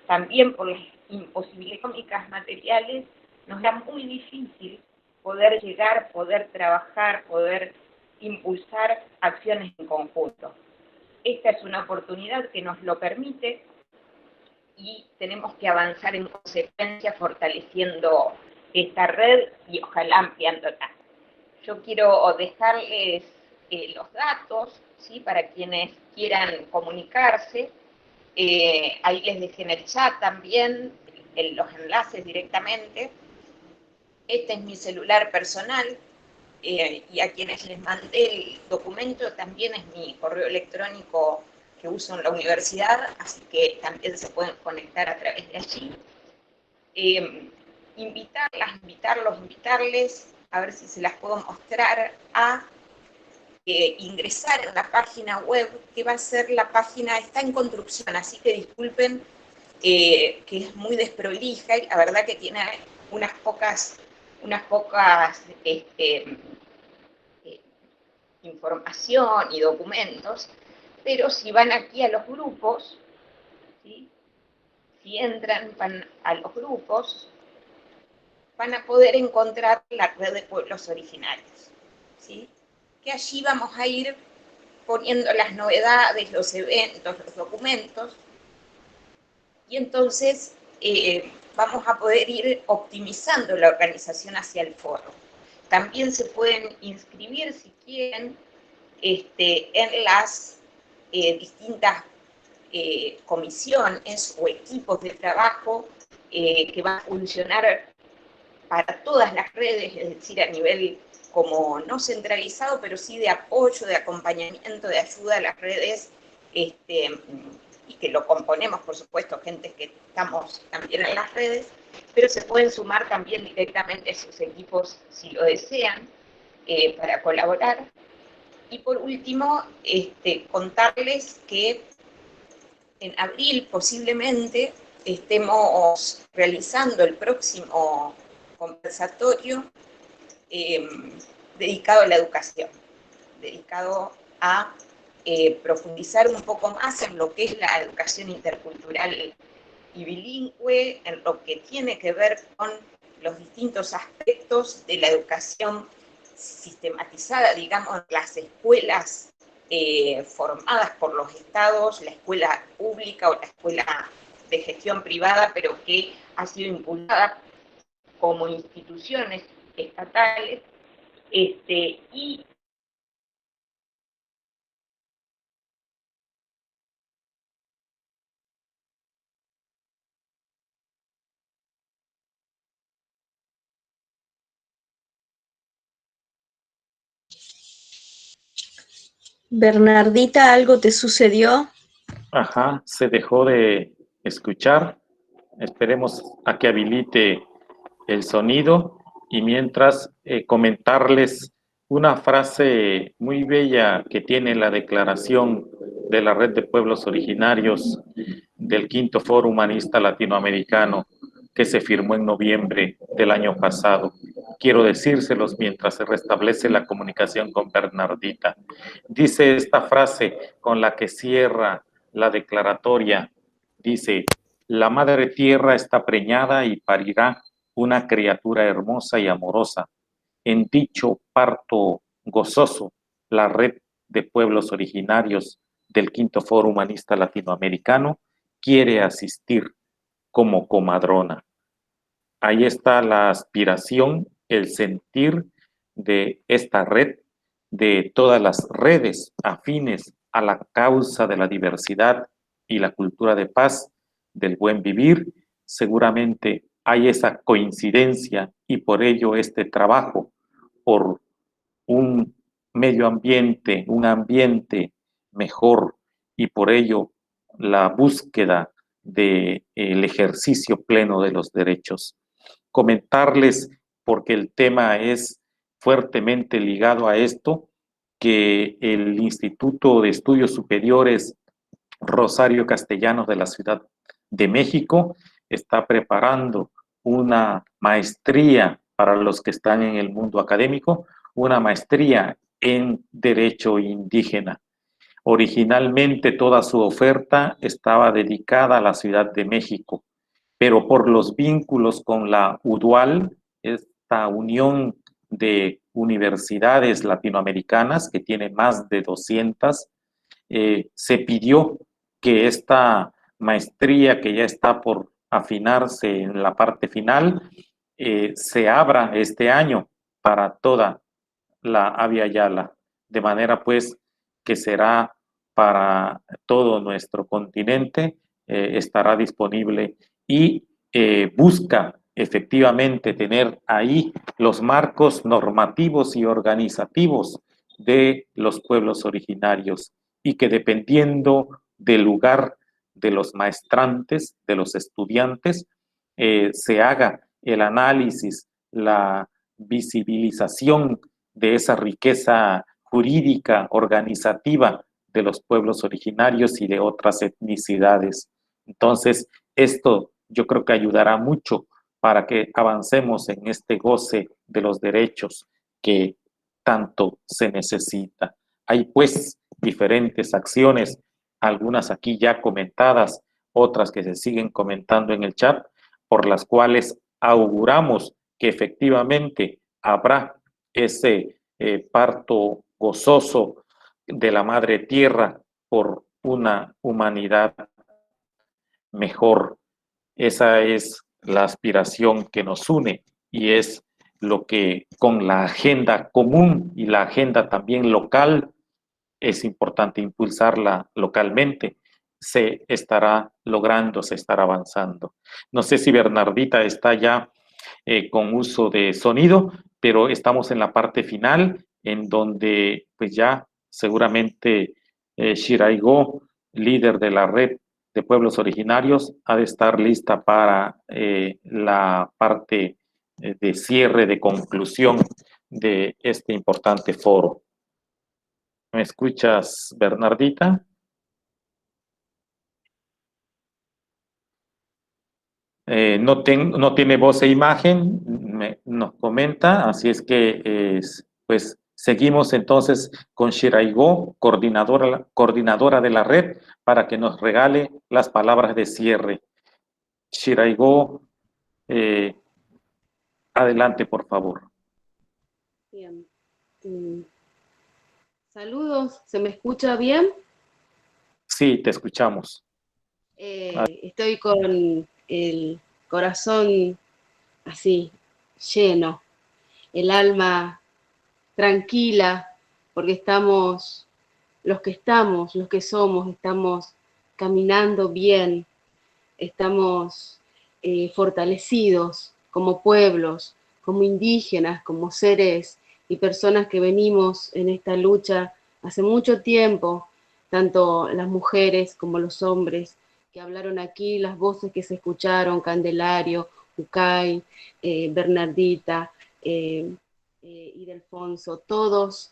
también por las imposibilidades económicas, materiales, nos da muy difícil poder llegar, poder trabajar, poder impulsar acciones en conjunto. Esta es una oportunidad que nos lo permite y tenemos que avanzar en consecuencia fortaleciendo esta red y ojalá ampliándola. Yo quiero dejarles los datos, ¿sí?, para quienes quieran comunicarse. Ahí les dejé en el chat también los enlaces directamente. Este es mi celular personal, y a quienes les mandé el documento también es mi correo electrónico que uso en la universidad, así que también se pueden conectar a través de allí. Invitarles, a ver si se las puedo mostrar, a ingresar en la página web, que va a ser la página, está en construcción, así que disculpen que es muy desprolija y la verdad que tiene unas pocas información y documentos, pero si van aquí a los grupos, ¿sí?, si entran, van a los grupos, van a poder encontrar la red de pueblos originarios, ¿sí?, que allí vamos a ir poniendo las novedades, los eventos, los documentos, y entonces vamos a poder ir optimizando la organización hacia el foro. También se pueden inscribir, si quieren, en las distintas comisiones o equipos de trabajo que van a funcionar para todas las redes, es decir, a nivel como no centralizado, pero sí de apoyo, de acompañamiento, de ayuda a las redes y que lo componemos, por supuesto, gente que estamos también en las redes, pero se pueden sumar también directamente a sus equipos si lo desean, para colaborar. Y por último, contarles que en abril posiblemente estemos realizando el próximo conversatorio dedicado a la educación, dedicado a profundizar un poco más en lo que es la educación intercultural y bilingüe, en lo que tiene que ver con los distintos aspectos de la educación sistematizada, digamos, en las escuelas formadas por los estados, la escuela pública o la escuela de gestión privada, pero que ha sido impulsada como instituciones estatales, y Bernardita, ¿algo te sucedió? Ajá, se dejó de escuchar. Esperemos a que habilite el sonido y mientras comentarles una frase muy bella que tiene la declaración de la Red de Pueblos Originarios del Quinto Foro Humanista Latinoamericano que se firmó en noviembre del año pasado. Quiero decírselos mientras se restablece la comunicación con Bernardita. Dice esta frase con la que cierra la declaratoria, dice: la madre tierra está preñada y parirá una criatura hermosa y amorosa. En dicho parto gozoso, la Red de Pueblos Originarios del Quinto Foro Humanista Latinoamericano quiere asistir como comadrona. Ahí está la aspiración, el sentir de esta red, de todas las redes afines a la causa de la diversidad y la cultura de paz, del buen vivir. Seguramente hay esa coincidencia y por ello este trabajo por un medio ambiente, un ambiente mejor y por ello la búsqueda del ejercicio pleno de los derechos. Comentarles, porque el tema es fuertemente ligado a esto, que el Instituto de Estudios Superiores Rosario Castellanos de la Ciudad de México está preparando una maestría para los que están en el mundo académico, una maestría en Derecho Indígena. Originalmente toda su oferta estaba dedicada a la Ciudad de México, pero por los vínculos con la UDUAL, esta unión de universidades latinoamericanas que tiene más de 200, se pidió que esta maestría que ya está por afinarse en la parte final, se abra este año para toda la Avia Yala, de manera pues que será para todo nuestro continente, estará disponible y busca efectivamente tener ahí los marcos normativos y organizativos de los pueblos originarios y que dependiendo del lugar de los maestrantes, de los estudiantes, se haga el análisis, la visibilización de esa riqueza jurídica, organizativa de los pueblos originarios y de otras etnicidades. Entonces, esto yo creo que ayudará mucho para que avancemos en este goce de los derechos que tanto se necesita. Hay pues diferentes acciones, algunas aquí ya comentadas, otras que se siguen comentando en el chat, por las cuales auguramos que efectivamente habrá ese parto gozoso de la madre tierra por una humanidad mejor. Esa es la aspiración que nos une y es lo que con la agenda común y la agenda también local es importante impulsarla localmente. Se estará logrando, se estará avanzando. No sé si Bernardita está ya con uso de sonido, pero estamos en la parte final en donde pues ya seguramente Shiraigo, líder de la red de Pueblos Originarios ha de estar lista para la parte de cierre, de conclusión de este importante foro. ¿Me escuchas, Bernardita? No tiene voz e imagen, nos comenta, así es que pues seguimos entonces con Shiraigo, coordinadora de la red, para que nos regale las palabras de cierre. Shiraigo, adelante, por favor. Bien. Saludos, ¿se me escucha bien? Sí, te escuchamos. Estoy con el corazón así, lleno, el alma tranquila, porque estamos, los que somos, estamos caminando bien, estamos fortalecidos como pueblos, como indígenas, como seres y personas que venimos en esta lucha hace mucho tiempo, tanto las mujeres como los hombres que hablaron aquí, las voces que se escucharon, Candelario, Ucay, Bernardita, Ildefonso, todos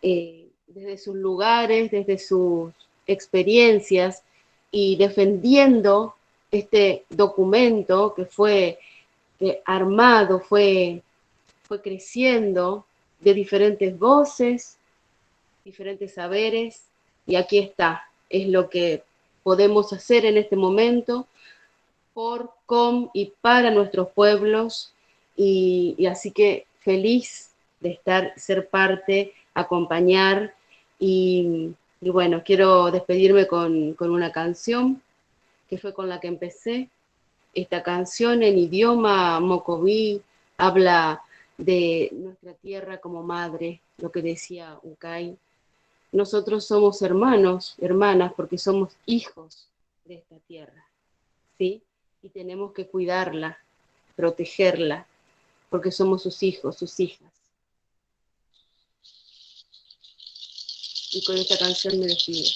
desde sus lugares, desde sus experiencias y defendiendo este documento que fue armado, fue creciendo de diferentes voces, diferentes saberes, y aquí está, es lo que podemos hacer en este momento por, con y para nuestros pueblos, y así que feliz de ser parte, acompañar, y bueno, quiero despedirme con una canción que fue con la que empecé. Esta canción en idioma mocoví habla de nuestra tierra como madre, lo que decía Ucay. Nosotros somos hermanos, hermanas, porque somos hijos de esta tierra, ¿sí? Y tenemos que cuidarla, protegerla, porque somos sus hijos, sus hijas. Y con esta canción me despido.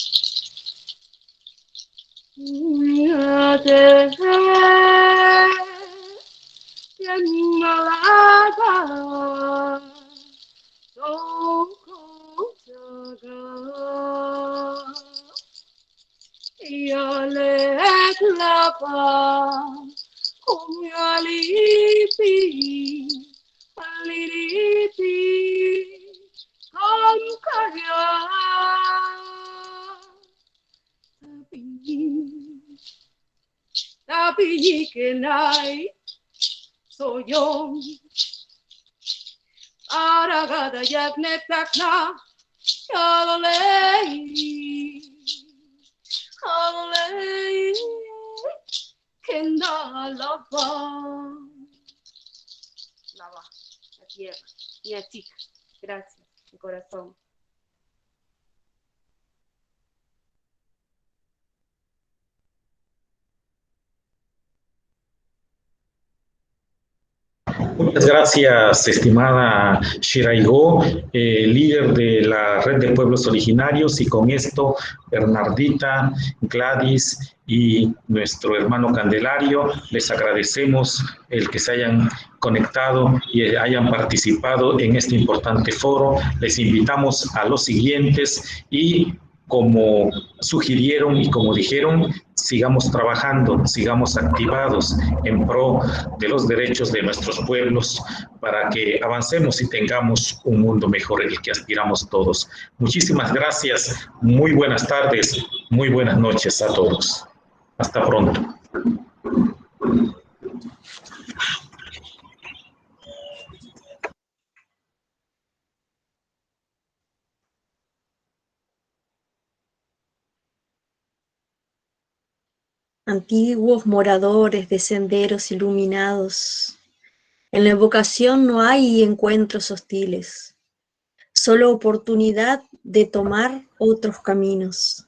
Tapi kenai soyom aragada yakne takna halolei kenda lava la tierra, mi chica, gracias, mi corazón. Muchas gracias, estimada Shiraigo, líder de la Red de Pueblos Originarios, y con esto Bernardita, Gladys y nuestro hermano Candelario, les agradecemos el que se hayan conectado y hayan participado en este importante foro. Les invitamos a los siguientes y, como sugirieron y como dijeron, sigamos trabajando, sigamos activados en pro de los derechos de nuestros pueblos para que avancemos y tengamos un mundo mejor en el que aspiramos todos. Muchísimas gracias, muy buenas tardes, muy buenas noches a todos. Hasta pronto. Antiguos moradores de senderos iluminados, en la evocación no hay encuentros hostiles, solo oportunidad de tomar otros caminos,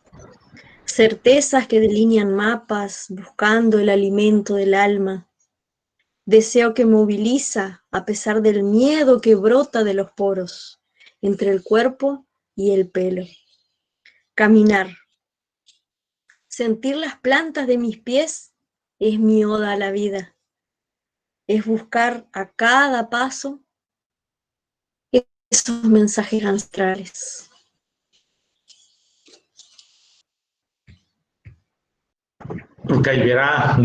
certezas que delinean mapas buscando el alimento del alma, deseo que moviliza a pesar del miedo que brota de los poros, entre el cuerpo y el pelo. Caminar, sentir las plantas de mis pies es mi oda a la vida. Es buscar a cada paso esos mensajes ancestrales. Ok, verá,